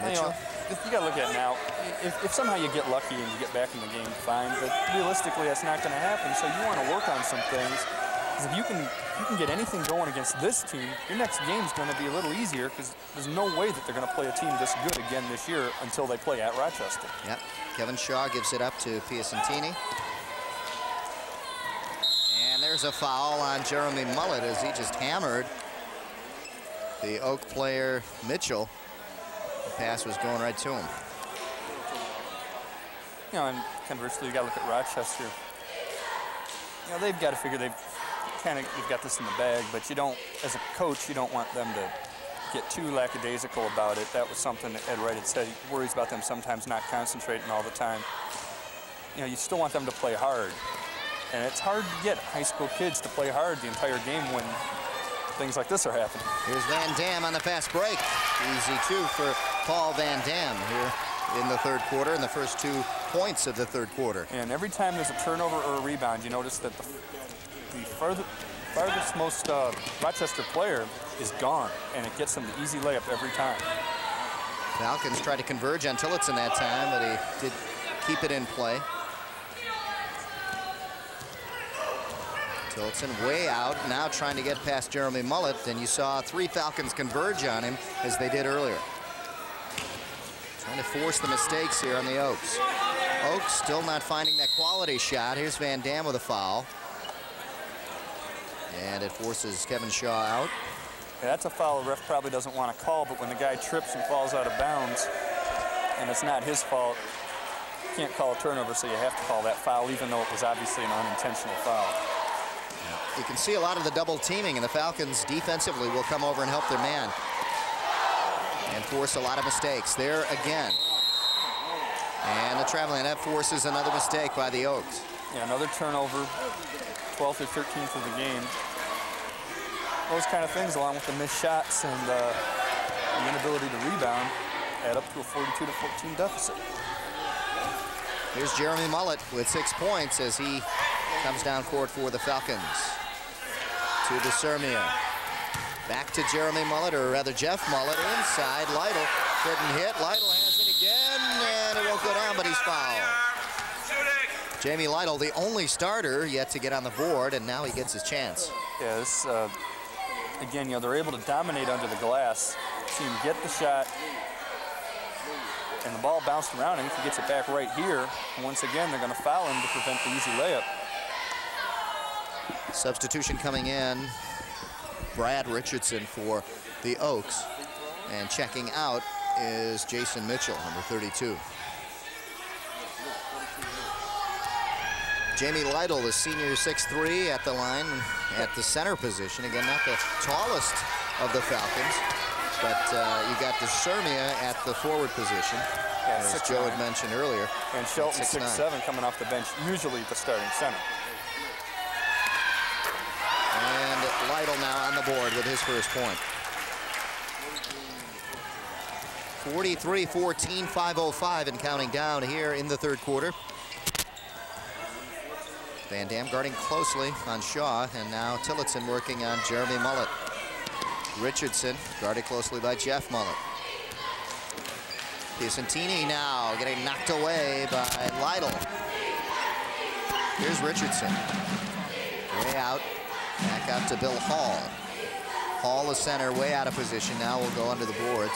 Mitchell? You got to look at it now. If somehow you get lucky and you get back in the game, fine. But realistically, that's not going to happen. So you want to work on some things. Because if you can get anything going against this team, your next game's going to be a little easier, because there's no way that they're going to play a team this good again this year until they play at Rochester. Yep. Kevin Shaw gives it up to Piacentini. And there's a foul on Jeremy Mullet as he just hammered the Oak player Mitchell. The pass was going right to him. You know, and conversely, you got to look at Rochester. You know, they've got to figure they've got this in the bag, but you don't, as a coach, you don't want them to get too lackadaisical about it. That was something that Ed Wright had said. He worries about them sometimes not concentrating all the time. You know, you still want them to play hard. And it's hard to get high school kids to play hard the entire game when things like this are happening. Here's Van Dam on the fast break. Easy two for Paul Van Dam here in the third quarter, and the first 2 points of the third quarter. And every time there's a turnover or a rebound, you notice that the farthest most Rochester player is gone, and it gets them the easy layup every time. Falcons tried to converge on Tillotson that time, but he did keep it in play. Tillotson way out, now trying to get past Jeremy Mullet, and you saw 3 Falcons converge on him as they did earlier. Trying to force the mistakes here on the Oaks. Oaks still not finding that quality shot. Here's Van Dam with a foul. And it forces Kevin Shaw out. Yeah, that's a foul the ref probably doesn't want to call, but when the guy trips and falls out of bounds, and it's not his fault, you can't call a turnover, so you have to call that foul, even though it was obviously an unintentional foul. You can see a lot of the double teaming, and the Falcons defensively will come over and help their man and force a lot of mistakes. There again. And the traveling, that forces another mistake by the Oaks. Yeah, another turnover, 12th or 13th of the game. Those kind of things, along with the missed shots and the inability to rebound, add up to a 42-14 deficit. Here's Jeremy Mullet with 6 points as he comes down court for the Falcons. To DeSermia. Back to Jeremy Mullet, or rather Jeff Mullet, inside. Lytle couldn't hit. Lytle has it again, and it won't go down, but he's fouled. Jamie Lytle, the only starter yet to get on the board, and now he gets his chance. Yeah, this, again, you know, they're able to dominate under the glass. See him get the shot, and the ball bounced around him. If he gets it back right here, once again, they're going to foul him to prevent the easy layup. Substitution coming in, Brad Richardson for the Oaks, and checking out is Jason Mitchell, number 32. Jamie Lytle, the senior 6'3", at the line, at the center position. Again, not the tallest of the Falcons, but you got DeSermia at the forward position, as Joe had mentioned earlier. And Shelton, 6'7", coming off the bench, usually the starting center. And Lytle now on the board with his first point. 43-14, 5:05 and counting down here in the third quarter. Van Dam guarding closely on Shaw, and now Tillotson working on Jeremy Mullet. Richardson guarded closely by Jeff Mullet. Piacentini now getting knocked away by Lytle. Here's Richardson. Way out. Back out to Bill Hall. Hall, the center, way out of position. Now will go under the boards.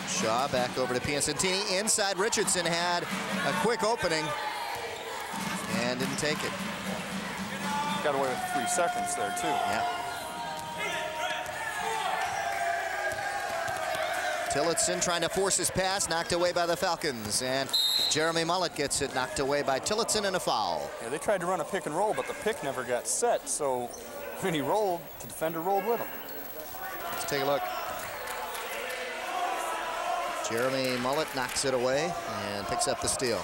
Shaw back over to Piacentini. Inside, Richardson had a quick opening and didn't take it. Got away with 3 seconds there, too. Yeah. Tillotson trying to force his pass, knocked away by the Falcons, and Jeremy Mullet gets it knocked away by Tillotson and a foul. Yeah, they tried to run a pick and roll, but the pick never got set, so when he rolled, the defender rolled with him. Let's take a look. Jeremy Mullet knocks it away and picks up the steal.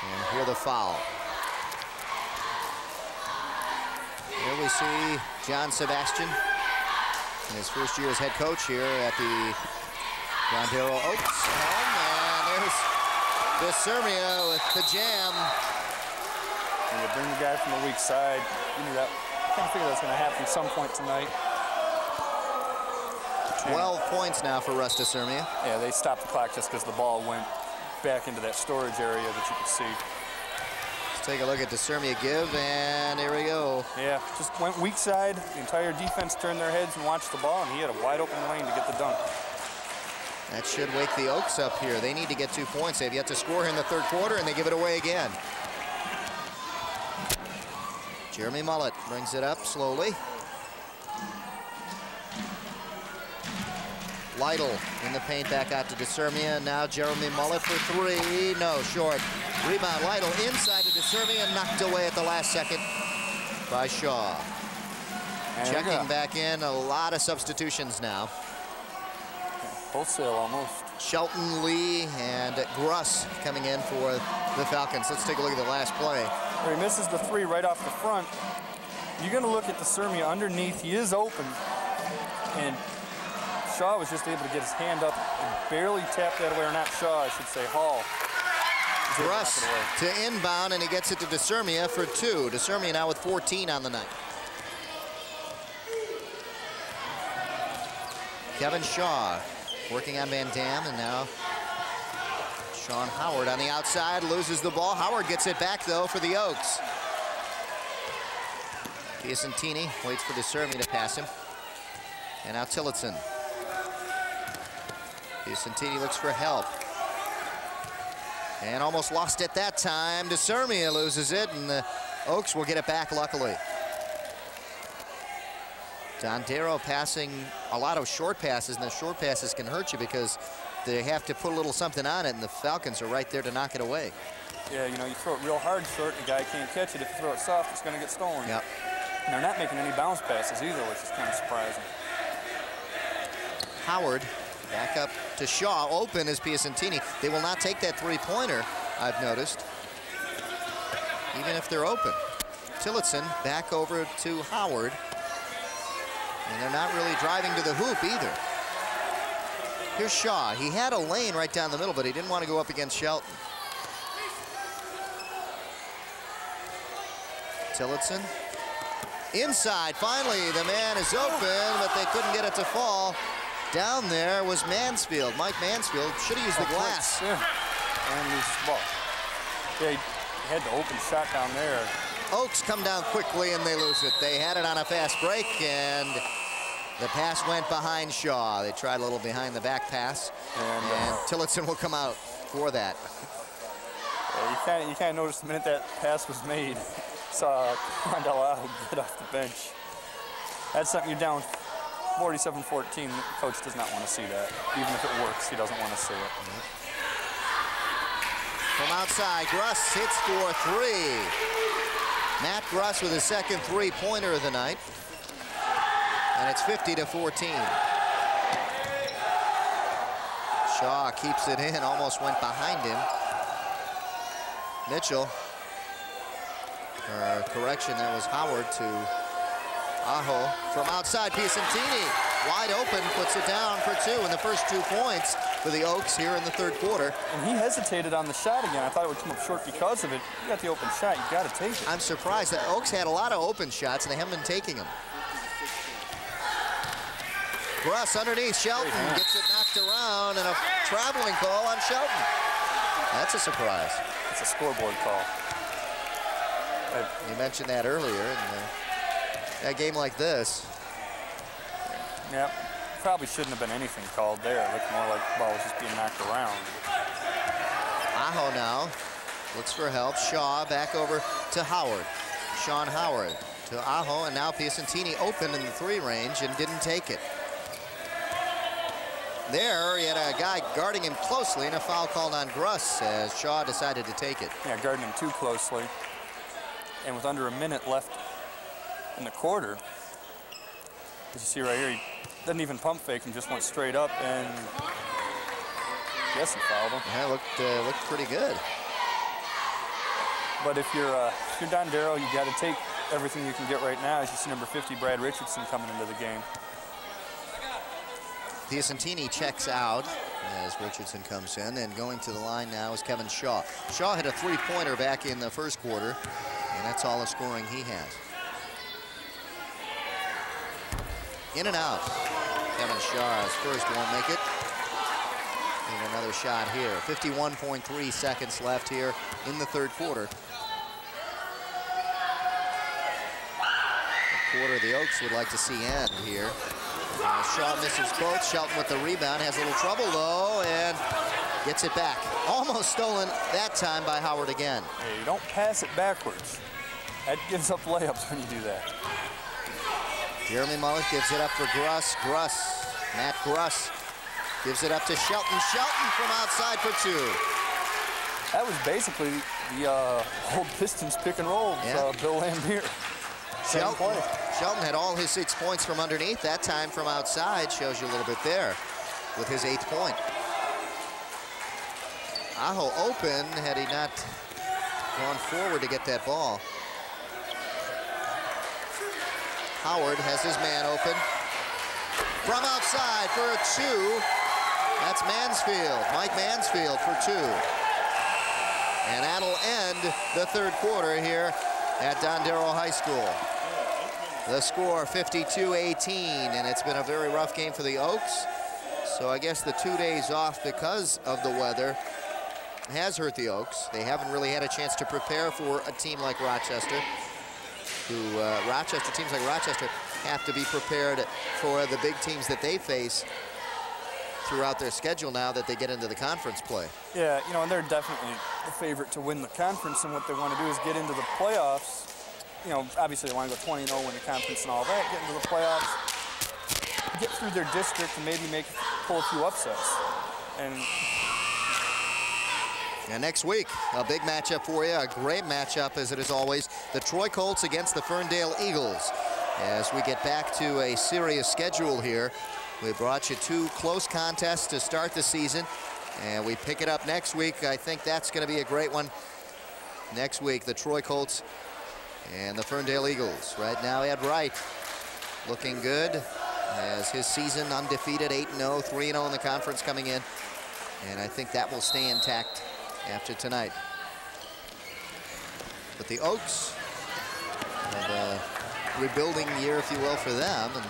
And here the foul. Here we see John Sebastian in his first year as head coach here at the Dondero Oaks home. And there's DeSermia with the jam. And you bring the guy from the weak side. You knew that. I kind of figured that was going to happen at some point tonight. 12 points now for Russ DeSermia. Yeah, they stopped the clock just because the ball went back into that storage area that you could see. Let's take a look at DeSermia give, and here we go. Yeah, just went weak side. The entire defense turned their heads and watched the ball, and he had a wide open lane to get the dunk. That should wake the Oaks up here. They need to get 2 points. They've yet to score here in the third quarter, and they give it away again. Jeremy Mullet brings it up slowly. Lytle in the paint, back out to DeSermia. Now Jeremy Mullet for 3. No, short. Rebound, Lytle inside to DeSermia, knocked away at the last second by Shaw. And checking back in, a lot of substitutions now. Wholesale almost. Shelton, Lee, and Gruss coming in for the Falcons. Let's take a look at the last play. Where he misses the 3 right off the front. You're going to look at DeSermia underneath. He is open, and Shaw was just able to get his hand up and barely tap that away, or not Shaw, I should say, Hall. Gruss to inbound, and he gets it to DeSermia for 2. DeSermia now with 14 on the night. Kevin Shaw working on Van Dam, and now Sean Howard on the outside loses the ball. Howard gets it back, though, for the Oaks. Piacentini waits for DeSermi to pass him. And now Tillotson. Piacentini looks for help. And almost lost it that time. DeSermi loses it, and the Oaks will get it back, luckily. Dondero passing a lot of short passes, and the short passes can hurt you because they have to put a little something on it, and the Falcons are right there to knock it away. Yeah, you know, you throw it real hard short, the guy can't catch it. If you throw it soft, it's going to get stolen. Yep. And they're not making any bounce passes either, which is kind of surprising. Howard back up to Shaw. Open is Piacentini. They will not take that three-pointer, I've noticed, even if they're open. Tillotson back over to Howard. And they're not really driving to the hoop either. Here's Shaw. He had a lane right down the middle, but he didn't want to go up against Shelton. Tillotson. Inside, finally, the man is open, but they couldn't get it to fall. Down there was Mansfield. Mike Mansfield should have used the glass. Yeah. And loses the ball. Yeah, he had the open shot down there. Oaks come down quickly and they lose it. They had it on a fast break, and the pass went behind Shaw. They tried a little behind the back pass, and Tillotson will come out for that. Yeah, you kind of noticed the minute that pass was made, saw Rondell get off the bench. That's something you're down 47-14. The coach does not want to see that. Even if it works, he doesn't want to see it. From outside, Gruss hits for three. Matt Gruss with his second three-pointer of the night. And it's 50-14. Shaw keeps it in, almost went behind him. Mitchell, or correction, that was Howard to Aho. From outside, Piacentini, wide open, puts it down for two, and the first 2 points for the Oaks here in the third quarter. And he hesitated on the shot again. I thought it would come up short because of it. You got the open shot, you got to take it. I'm surprised that Oaks had a lot of open shots, and they haven't been taking them. Gruss underneath, Shelton gets it knocked around, and a traveling call on Shelton. That's a surprise. It's a scoreboard call. You mentioned that earlier in a game like this. Yeah, probably shouldn't have been anything called there. It looked more like the ball was just being knocked around. Aho now looks for help. Shaw back over to Howard. Sean Howard to Aho, and now Piacentini open in the three range and didn't take it. There, he had a guy guarding him closely, and a foul called on Gruss as Shaw decided to take it. Yeah, guarding him too closely. And with under a minute left in the quarter, as you see right here, he didn't even pump fake him, just went straight up, and I guess he fouled him. Yeah, looked pretty good. But if you're Dondero, you got to take everything you can get right now. As you see number 50, Brad Richardson, coming into the game. Piacentini checks out as Richardson comes in, and going to the line now is Kevin Shaw. Shaw hit a three-pointer back in the first quarter, and that's all the scoring he has. In and out. Kevin Shaw's first won't make it. And another shot here. 51.3 seconds left here in the third quarter. The quarter the Oaks would like to see end here. Shaw misses both. Shelton with the rebound, has a little trouble though, and gets it back. Almost stolen that time by Howard again. Hey, you don't pass it backwards. That gives up layups when you do that. Jeremy Mullet gives it up for Gruss. Matt Gruss gives it up to Shelton. Shelton from outside for two. That was basically the old Pistons pick and roll. Bill Lambier. Shelton had all his 6 points from underneath. That time from outside shows you a little bit there with his 8th point. Aho open had he not gone forward to get that ball. Howard has his man open. From outside for a two. That's Mansfield, Mike Mansfield for two. And that'll end the third quarter here at Dondero High School. The score 52-18, and it's been a very rough game for the Oaks. So I guess the 2 days off because of the weather has hurt the Oaks. They haven't really had a chance to prepare for a team like Rochester, teams like Rochester have to be prepared for the big teams that they face throughout their schedule now that they get into the conference play. Yeah, you know, and they're definitely the favorite to win the conference, and what they want to do is get into the playoffs. You know, obviously they want to go 20-0, win the conference and all that, get into the playoffs, get through their district, and maybe pull a few upsets. And next week, a big matchup for you, a great matchup as it is always, the Troy Colts against the Ferndale Eagles. As we get back to a serious schedule here, we brought you 2 close contests to start the season, and we pick it up next week. I think that's going to be a great one. Next week, the Troy Colts and the Ferndale Eagles. Right now, Ed Wright looking good as his season undefeated, 8-0, 3-0 in the conference coming in, and I think that will stay intact after tonight. But the Oaks have a rebuilding year, if you will, for them. And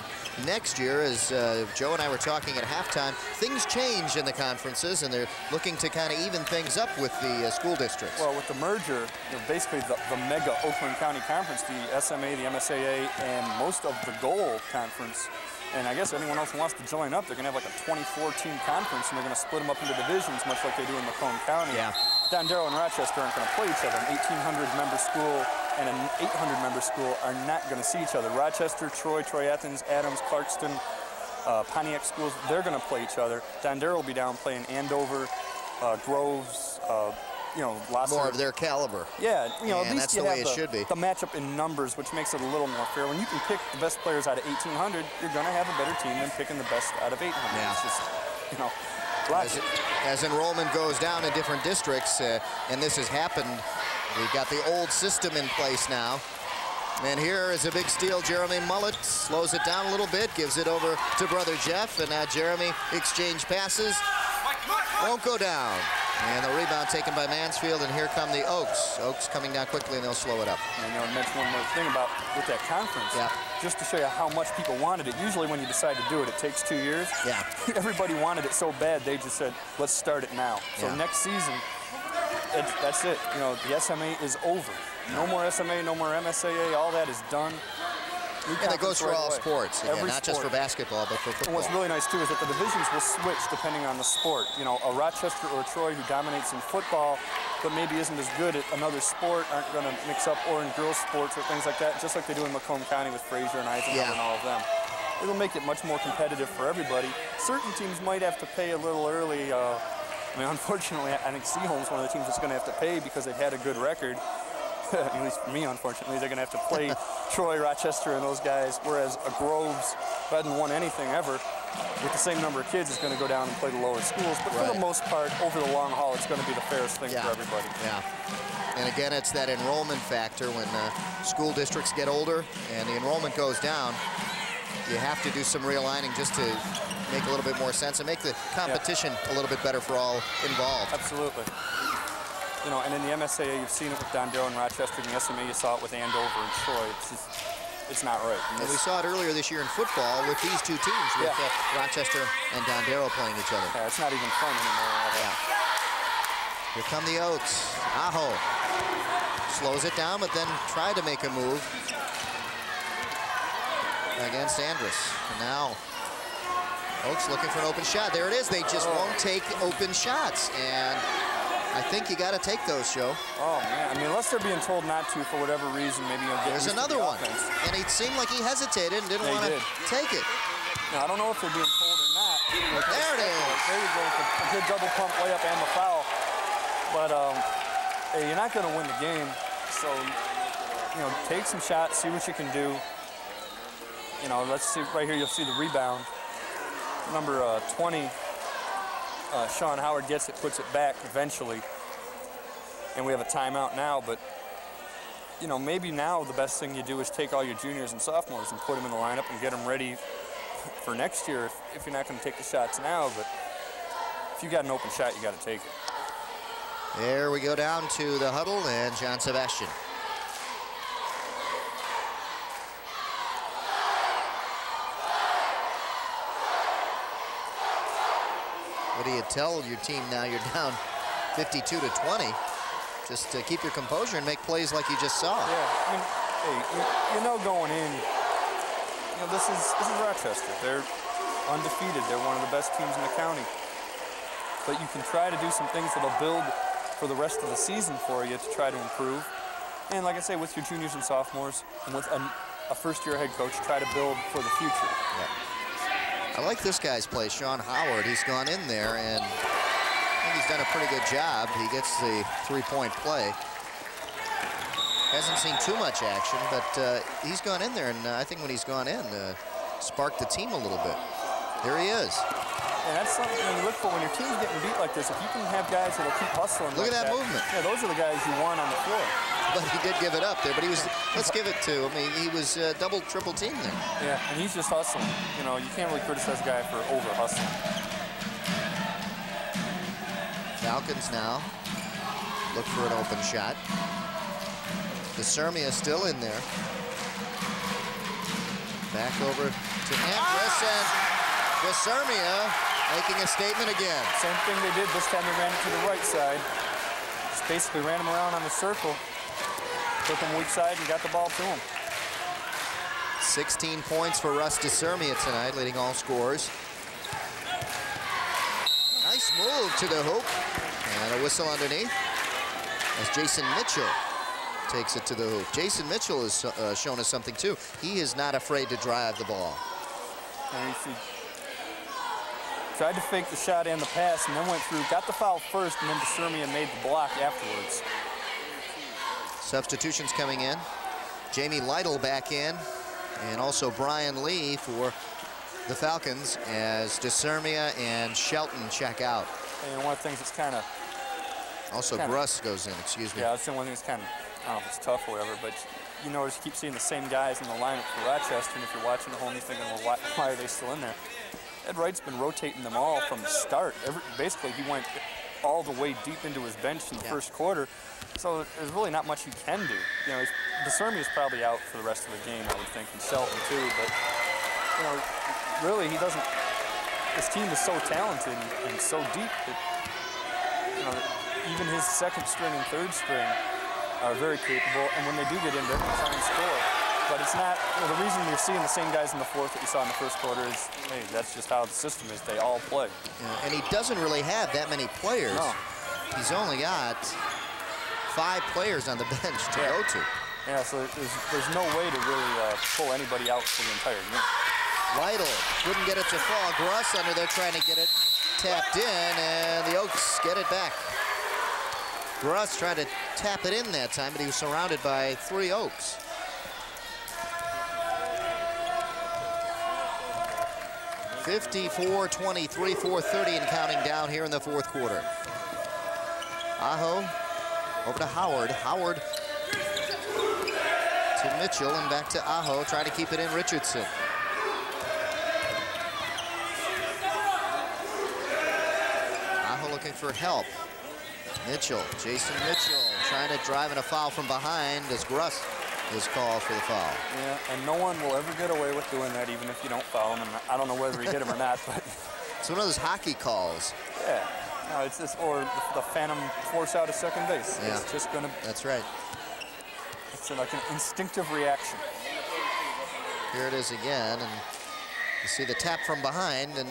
next year, as Joe and I were talking at halftime, things change in the conferences, and they're looking to kind of even things up with the school districts. Well, with the merger, you know, basically the mega Oakland County Conference, the SMA, the MSAA, and most of the Goal Conference. And I guess anyone else who wants to join up, they're going to have like a 24-team conference, and they're going to split them up into divisions, much like they do in Macomb County. Yeah. Dondero and Rochester aren't going to play each other. An 1,800-member school and an 800-member school are not going to see each other. Rochester, Troy, Athens, Adams, Clarkston, Pontiac schools, they're going to play each other. Dondero will be down playing Andover, Groves, you know, lots more of their caliber. Yeah, you know, and at least that's you the way have it should be. The matchup in numbers, which makes it a little more fair. When you can pick the best players out of 1,800, you're going to have a better team than picking the best out of 800. Yeah. It's just, you know, as enrollment goes down in different districts, and this has happened, we've got the old system in place now. And here is a big steal. Jeremy Mullet slows it down a little bit, gives it over to brother Jeff, and now Jeremy exchange passes. Won't go down. And the rebound taken by Mansfield, and here come the Oaks. Oaks coming down quickly, and they'll slow it up. And, you know, I mentioned one more thing about with that conference. Yeah. Just to show you how much people wanted it. Usually when you decide to do it, it takes 2 years. Yeah. Everybody wanted it so bad, they just said, let's start it now. So Yeah. next season, that's it. You know, the SMA is over. No more SMA, no more MSAA, all that is done. And it goes for all sports, again, Every not just for sport. basketball, but for And football. what's really nice, too, is that the divisions will switch depending on the sport. You know, a Rochester or a Troy who dominates in football, but maybe isn't as good at another sport, aren't going to mix up, or in girls' sports or things like that, just like they do in Macomb County with Fraser and Eisenhower and all of them. It'll make it much more competitive for everybody. Certain teams might have to pay a little early. I mean, unfortunately, I think Seaholm's one of the teams that's going to have to pay because they've had a good record. At least for me, unfortunately, they're going to have to play Troy, Rochester, and those guys, whereas a Groves, who hadn't won anything ever, with the same number of kids, is going to go down and play the lower schools. But for the most part, over the long haul, it's going to be the fairest thing for everybody. Yeah. And again, it's that enrollment factor when school districts get older and the enrollment goes down. You have to do some realigning just to make a little bit more sense and make the competition a little bit better for all involved. Absolutely. You know, and in the MSAA, you've seen it with Dondero and Rochester. In the SMA, you saw it with Andover and Troy. It's just, it's not right. And we saw it earlier this year in football with these two teams, with Rochester and Dondero playing each other. Yeah, it's not even fun anymore. Here come the Oaks. Aho slows it down, but then tried to make a move against Andrus. And now Oaks looking for an open shot. There it is. They just won't take open shots. And I think you got to take those, Joe. Oh, man. I mean, unless they're being told not to for whatever reason, maybe you'll get There's another one. Offense. And it seemed like he hesitated and didn't want to take it. Now, I don't know if they're being told or not. There it is. There you go. A good double pump layup and the foul. But, hey, you're not going to win the game. So, you know, take some shots, see what you can do. You know, let's see. Right here, you'll see the rebound. Number 20. Sean Howard gets it, puts it back eventually. And we have a timeout now, but, you know, maybe now the best thing you do is take all your juniors and sophomores and put them in the lineup and get them ready for next year if you're not going to take the shots now. But if you got an open shot, you got to take it. There we go down to the huddle and John Sebastian. What do you tell your team now? You're down 52 to 20. Just to keep your composure and make plays like you just saw. Yeah, I mean, hey, you know going in, you know, this is Rochester. They're undefeated. They're one of the best teams in the county. But you can try to do some things that'll build for the rest of the season for you to try to improve. And like I say, with your juniors and sophomores, and with a first-year head coach, try to build for the future. Yeah. I like this guy's play, Sean Howard. He's gone in there, and I think he's done a pretty good job. He gets the three-point play. Hasn't seen too much action, but he's gone in there, and I think when he's gone in, sparked the team a little bit. There he is. And that's something you look for when your team's getting beat like this. If you can have guys that'll keep hustling. Look at that movement. Yeah, those are the guys you want on the floor. But he did give it up there. But he was, let's give it to him. He was double, triple team there. Yeah, and he's just hustling. You know, you can't really criticize a guy for over hustling. Falcons now look for an open shot. DeSermia still in there. Back over to Andrus, and DeSermia making a statement again. Same thing they did this time. They ran it to the right side. Just basically ran him around on the circle. Took him weak side and got the ball to him. 16 points for Russ DeSermia tonight, leading all scorers. Nice move to the hoop. And a whistle underneath as Jason Mitchell takes it to the hoop. Jason Mitchell has shown us something too. He is not afraid to drive the ball. And you see, tried to fake the shot and the pass, and then went through, got the foul first, and then DeSermia made the block afterwards. Substitutions coming in. Jamie Lytle back in, and also Brian Lee for the Falcons as DeSermia and Shelton check out. And one of the things that's kind of... Also, Gruss goes in, excuse me. Yeah, that's the one thing that's kind of, I don't know if it's tough or whatever, but you notice you keep seeing the same guys in the lineup for Rochester, and if you're watching the home, you're thinking, well, why are they still in there? Ed Wright's been rotating them all from the start. Basically, he went all the way deep into his bench in the first quarter, so there's really not much he can do. You know, DeSermia's probably out for the rest of the game, I would think, and Shelton too, but, you know, really, he doesn't, his team is so talented and so deep that, you know, even his second string and third string are very capable, and when they do get in, they're going to try and score. But it's not, you know, the reason you're seeing the same guys in the fourth that you saw in the first quarter is, hey, that's just how the system is. They all play. Yeah, and he doesn't really have that many players. No. He's only got 5 players on the bench to go to. Yeah, so there's no way to really pull anybody out for the entire game. Lytle couldn't get it to fall. Gruss under there trying to get it tapped in, and the Oaks get it back. Gruss tried to tap it in that time, but he was surrounded by 3 Oaks. (54-23, 4:30 and counting down here in the fourth quarter. Aho over to Howard. Howard to Mitchell and back to Aho, trying to keep it in Richardson. Aho looking for help. Mitchell, Jason Mitchell, trying to drive in a foul from behind as Gruss is called for the foul. Yeah, and no one will ever get away with doing that, even if you don't foul him. And I don't know whether he hit him or not, but it's one of those hockey calls. Yeah, no, it's this, or the phantom force out of second base. Yeah. It's just gonna. That's right. It's like an instinctive reaction. Here it is again, and you see the tap from behind, and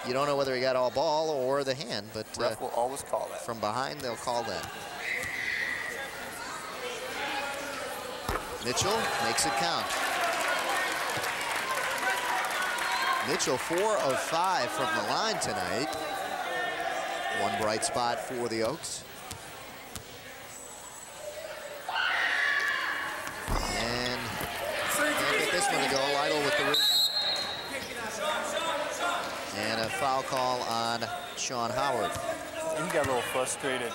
you don't know whether he got all ball or the hand, but ref will always call that. From behind, they'll call that. Mitchell makes it count. Mitchell 4 of 5 from the line tonight. One bright spot for the Oaks. And can't get this one to go. Lytle with the rebound. And a foul call on Sean Howard. And he got a little frustrated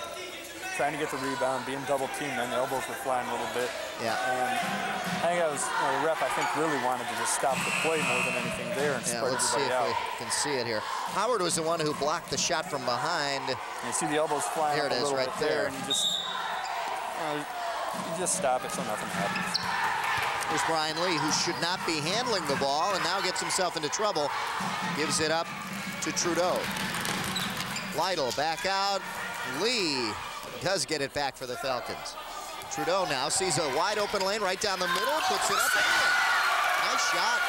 trying to get the rebound, being double teamed, and the elbows were flying a little bit. Yeah. And I think that was, you know, the ref, I think, really wanted to just stop the play more than anything there and spread let's see if everybody out. we can see it here. Howard was the one who blocked the shot from behind. And you see the elbows flying there up it is, a little right bit there. And you just stop it so nothing happens. There's Brian Lee, who should not be handling the ball and now gets himself into trouble. Gives it up to Trudeau. Lytle back out. Lee does get it back for the Falcons. Trudeau now sees a wide open lane right down the middle, puts it up and in. Nice shot.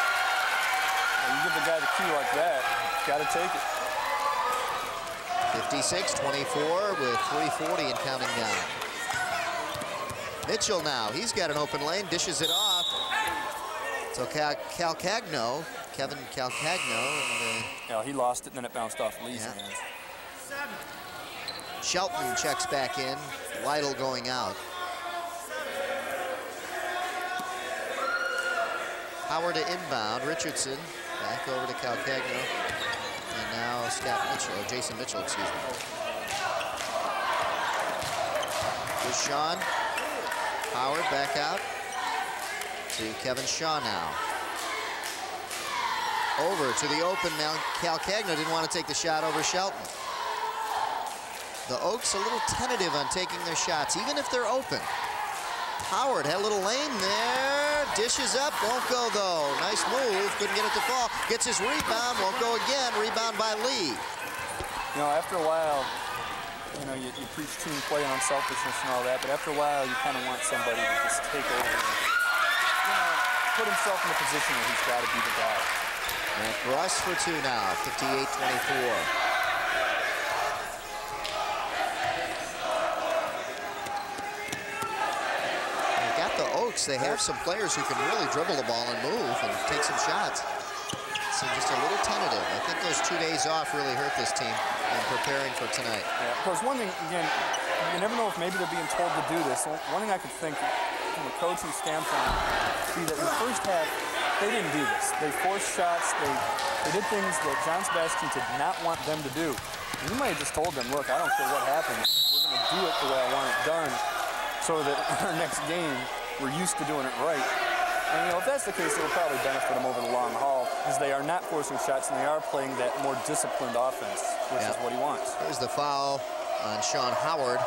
You give the guy the key like that, got to take it. 56-24 with 3:40 and counting down. Mitchell now, he's got an open lane, dishes it off. So Calcagno, Kevin Calcagno. Yeah, he lost it and then it bounced off Lee's hands. Shelton checks back in, Lytle going out. Howard to inbound, Richardson back over to Calcagno. And now Scott Mitchell, or Jason Mitchell, excuse me. Here's Sean. Howard back out to Kevin Shaw now. Over to the open now. Calcagno didn't want to take the shot over Shelton. The Oaks a little tentative on taking their shots, even if they're open. Howard had a little lane there. Dishes up, won't go though. Nice move, couldn't get it to fall. Gets his rebound, won't go again. Rebound by Lee. You know, after a while, you know, you preach team play and unselfishness and all that, but after a while, you kind of want somebody to just take over and, you know, put himself in a position where he's got to be the guy. And Russ for two now, 58-24. They have some players who can really dribble the ball and move and take some shots. So just a little tentative. I think those 2 days off really hurt this team in preparing for tonight. Yeah, because one thing, again, you never know if maybe they're being told to do this. One thing I could think from a coaching standpoint would be that in the first half, they didn't do this. They forced shots. They did things that John Sebastian did not want them to do. And you might have just told them, look, I don't care what happens. We're going to do it the way I want it done so that in our next game, we're used to doing it right. And, you know, if that's the case, it'll probably benefit them over the long haul because they are not forcing shots and they are playing that more disciplined offense, which is what he wants. Here's the foul on Sean Howard.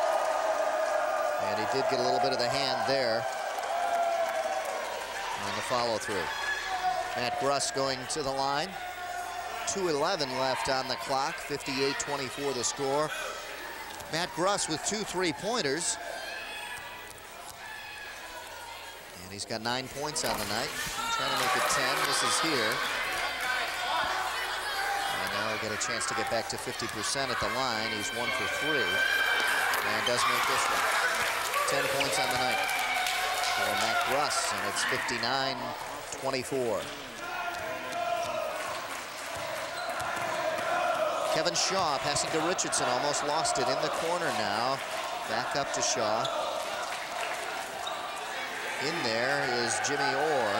And he did get a little bit of the hand there on the follow-through. Matt Gruss going to the line. 2:11 left on the clock. 58-24 the score. Matt Gruss with 2 3-pointers. And he's got 9 points on the night. Trying to make it 10. This is here. And now he'll get a chance to get back to 50% at the line. He's 1 for 3. And does make this one. 10 points on the night for Matt Gruss. And it's 59-24. Kevin Shaw passing to Richardson. Almost lost it in the corner now. Back up to Shaw. In there is Jimmy Orr.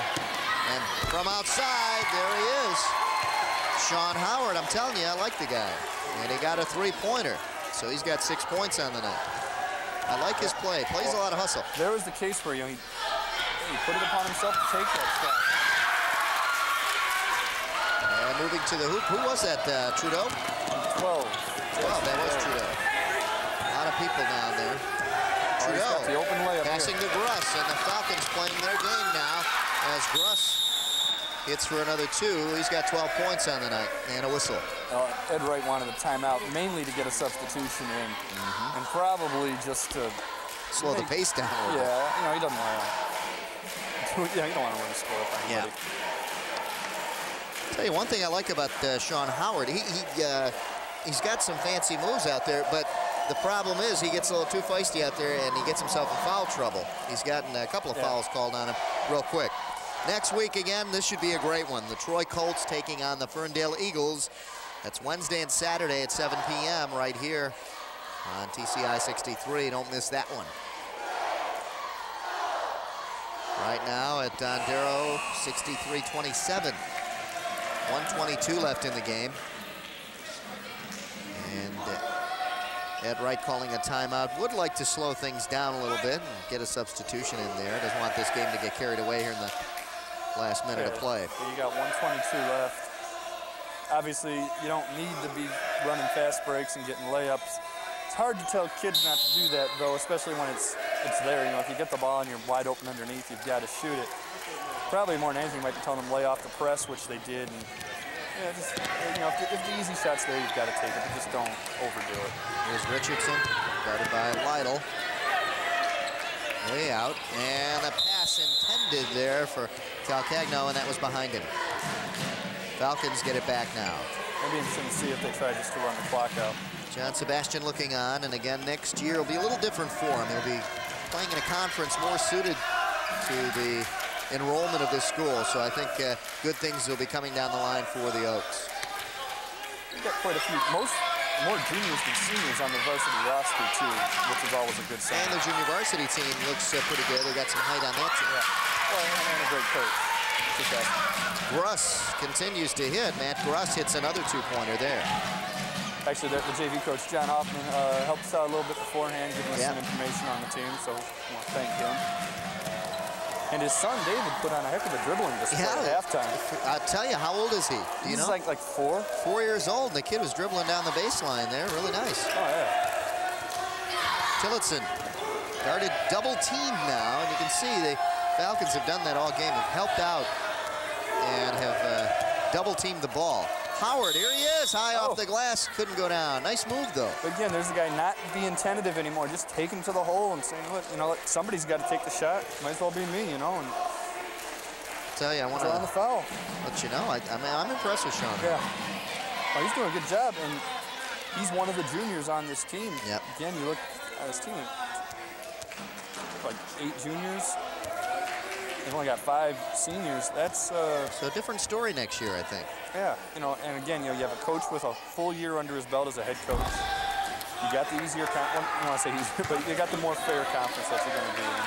And from outside, there he is. Sean Howard, I'm telling you, I like the guy. And he got a 3-pointer. So he's got 6 points on the night. I like his play. Plays a lot of hustle. There was the case where, you know, he put it upon himself to take that shot. And moving to the hoop. Who was that, Trudeau? 12. That was Trudeau. A lot of people down there. Trudeau the open layup passing to Gruss, and the Falcons playing their game now as Gruss hits for another 2. He's got 12 points on the night and a whistle. Ed Wright wanted a timeout mainly to get a substitution in and probably just to slow the pace down a little bit. Yeah, you know, he doesn't want to. Yeah, you don't want to run a score up on anybody. Tell you one thing I like about Sean Howard. He's got some fancy moves out there, but the problem is he gets a little too feisty out there and he gets himself in foul trouble. He's gotten a couple of fouls called on him real quick. Next week, again, this should be a great one. The Troy Colts taking on the Ferndale Eagles. That's Wednesday and Saturday at 7 p.m. right here on TCI 63. Don't miss that one. Right now at Dondero, 63-27. 1:22 left in the game. And Ed Wright calling a timeout. Would like to slow things down a little bit and get a substitution in there. Doesn't want this game to get carried away here in the last minute of play. You got 1:22 left. Obviously, you don't need to be running fast breaks and getting layups. It's hard to tell kids not to do that, though, especially when it's there. You know, if you get the ball and you're wide open underneath, you've got to shoot it. Probably more than anything, you might be telling them lay off the press, which they did. And Yeah, just, you know, if the easy shot's there, you've got to take it, but just don't overdo it. Here's Richardson, guarded by Lytle. Way out, and a pass intended there for Calcagno, and that was behind him. Falcons get it back now. It'll be interesting to see if they try just to run the clock out. John Sebastian looking on, and again next year will be a little different for him. He'll be playing in a conference more suited to the enrollment of this school, so I think good things will be coming down the line for the Oaks. We've got quite a few, more juniors than seniors on the varsity roster too, which is always a good sign. And the junior varsity team looks pretty good. They got some height on that team. Yeah. Well, and a great coach. Gruss continues to hit. Matt Gruss hits another two-pointer there. Actually, the JV coach, John Hoffman, helped us out a little bit beforehand, giving us some information on the team, so I want to thank him. And his son, David, put on a heck of a dribbling display at halftime. I'll tell you, how old is he? Do you know? He's like 4. 4 years old. The kid was dribbling down the baseline there. Really nice. Oh, yeah. Tillotson guarded double teamed now, and you can see the Falcons have done that all game. Have helped out and have double teamed the ball. Howard, here he is, high off the glass, couldn't go down. Nice move, though. But again, there's the guy not being tentative anymore, just taking to the hole and saying, look, you know, somebody's got to take the shot. Might as well be me, you know. And I tell you, I want to on the foul. Let you know, I'm impressed with Sean. Yeah. Oh, he's doing a good job, and he's one of the juniors on this team. Yep. Again, you look at this team, like 8 juniors. They've only got 5 seniors. That's so a different story next year, I think. Yeah, you know, and again, you know, you have a coach with a full year under his belt as a head coach. You got the easier, I don't want to say easier, but you got the more fair conference that you're going to be in.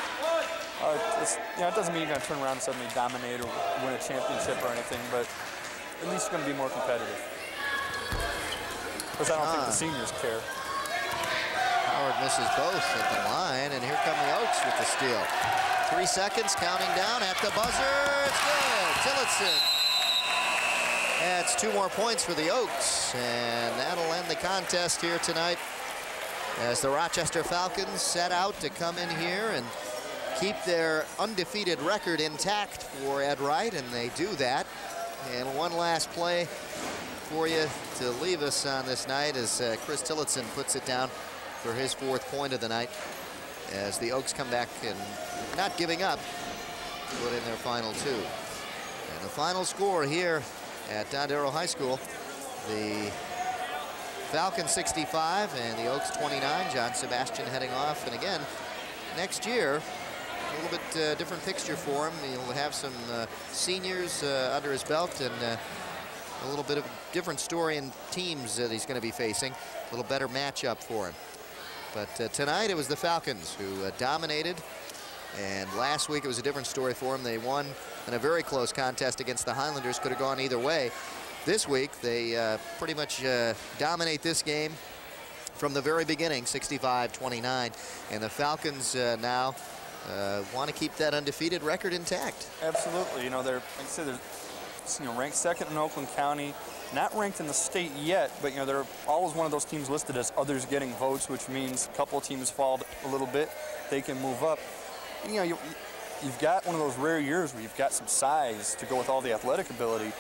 You know, it doesn't mean you're going to turn around and suddenly dominate or win a championship or anything, but at least you're going to be more competitive. Because I don't think the seniors care. Howard misses both at the line, and here come the Oaks with the steal. 3 seconds, counting down at the buzzer. It's good. Tillotson adds 2 more points for the Oaks, and that'll end the contest here tonight as the Rochester Falcons set out to come in here and keep their undefeated record intact for Ed Wright, and they do that. And one last play for you to leave us on this night as Chris Tillotson puts it down for his 4th point of the night as the Oaks come back and not giving up, put in their final 2. And the final score here at Dondero High School, the Falcons 65 and the Oaks 29. John Sebastian heading off, and again, next year, a little bit different fixture for him. He'll have some seniors under his belt, and a little bit of a different story in teams that he's going to be facing. A little better matchup for him. But tonight it was the Falcons who dominated, and last week it was a different story for them. They won in a very close contest against the Highlanders. Could have gone either way. This week they pretty much dominate this game from the very beginning, 65-29, and the Falcons now want to keep that undefeated record intact. Absolutely. You know, they're, like I said, they're ranked 2nd in Oakland County. Not ranked in the state yet, but you know, they're always one of those teams listed as others getting votes, which means a couple of teams fall a little bit, they can move up. And, you know, you've got one of those rare years where you've got some size to go with all the athletic ability,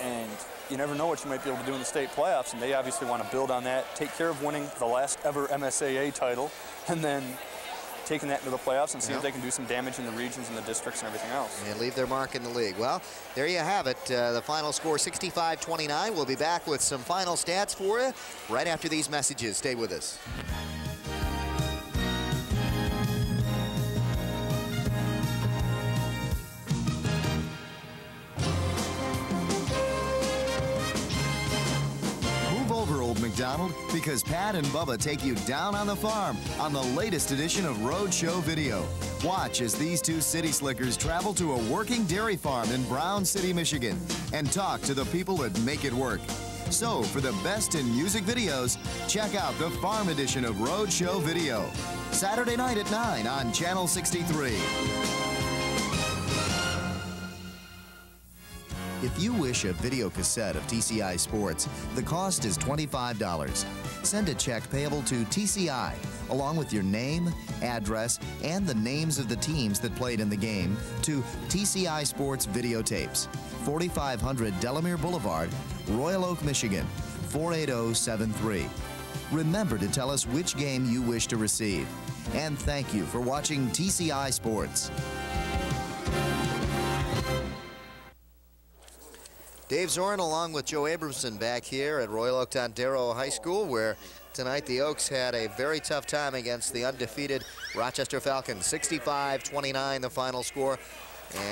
and you never know what you might be able to do in the state playoffs, and they obviously want to build on that, take care of winning the last ever MSAA title, and then taking that into the playoffs and see if they can do some damage in the regions and the districts and everything else. And leave their mark in the league. Well, there you have it. The final score, 65-29. We'll be back with some final stats for you right after these messages. Stay with us. McDonald, because Pat and Bubba take you down on the farm on the latest edition of Road Show Video. Watch as these 2 city slickers travel to a working dairy farm in Brown City, Michigan, and talk to the people that make it work. So, for the best in music videos, check out the farm edition of Road Show Video, Saturday night at 9 on Channel 63. If you wish a video cassette of TCI Sports, the cost is $25. Send a check payable to TCI, along with your name, address, and the names of the teams that played in the game, to TCI Sports Videotapes, 4500 Delamere Boulevard, Royal Oak, Michigan, 48073. Remember to tell us which game you wish to receive. And thank you for watching TCI Sports. Dave Zorin along with Joe Abramson back here at Royal Oak Dondero High School, where tonight the Oaks had a very tough time against the undefeated Rochester Falcons. 65-29 the final score,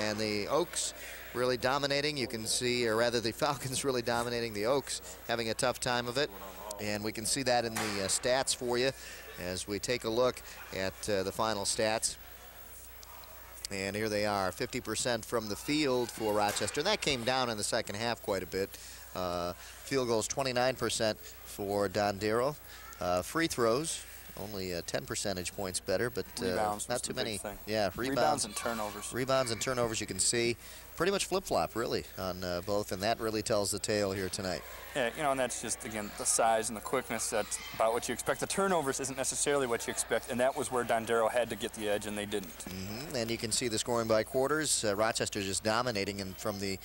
and the Oaks really dominating. You can see, or rather the Falcons really dominating, the Oaks having a tough time of it. And we can see that in the stats for you as we take a look at the final stats. And here they are, 50% from the field for Rochester. And that came down in the second half quite a bit. Field goals, 29% for Dondero. Free throws, only 10 percentage points better, but not too many. Yeah, rebounds and turnovers. Rebounds and turnovers, you can see pretty much flip-flop, really, on both, and that really tells the tale here tonight. Yeah, you know, and that's just, again, the size and the quickness. That's about what you expect. The turnovers isn't necessarily what you expect, and that was where Dondero had to get the edge, and they didn't. And you can see the scoring by quarters. Rochester just dominating from the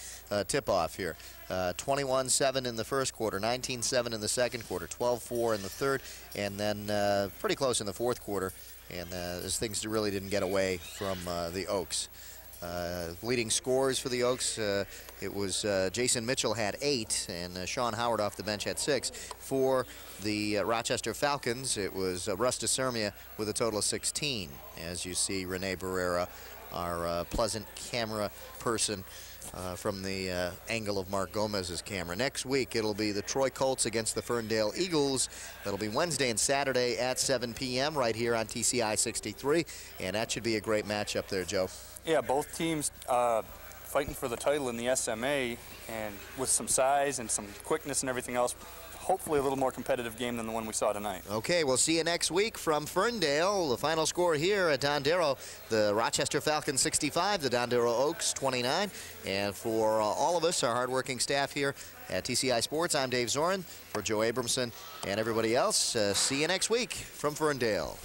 tip-off here. 21-7 in the first quarter, 19-7 in the second quarter, 12-4 in the third, and then pretty close in the fourth quarter. And as things really didn't get away from the Oaks. Leading scores for the Oaks, it was Jason Mitchell had 8, and Sean Howard off the bench had 6. For the Rochester Falcons, it was Russ DeSermia with a total of 16. As you see, Renee Barrera, our pleasant camera person, from the angle of Mark Gomez's camera. Next week, it'll be the Troy Colts against the Ferndale Eagles. That'll be Wednesday and Saturday at 7 p.m. right here on TCI 63, and that should be a great matchup there, Joe. Yeah, both teams fighting for the title in the SMA, and with some size and some quickness and everything else, hopefully a little more competitive game than the one we saw tonight. Okay, we'll see you next week from Ferndale. The final score here at Dondero, the Rochester Falcons 65, the Dondero Oaks 29. And for all of us, our hardworking staff here at TCI Sports, I'm Dave Zorin. For Joe Abramson and everybody else, see you next week from Ferndale.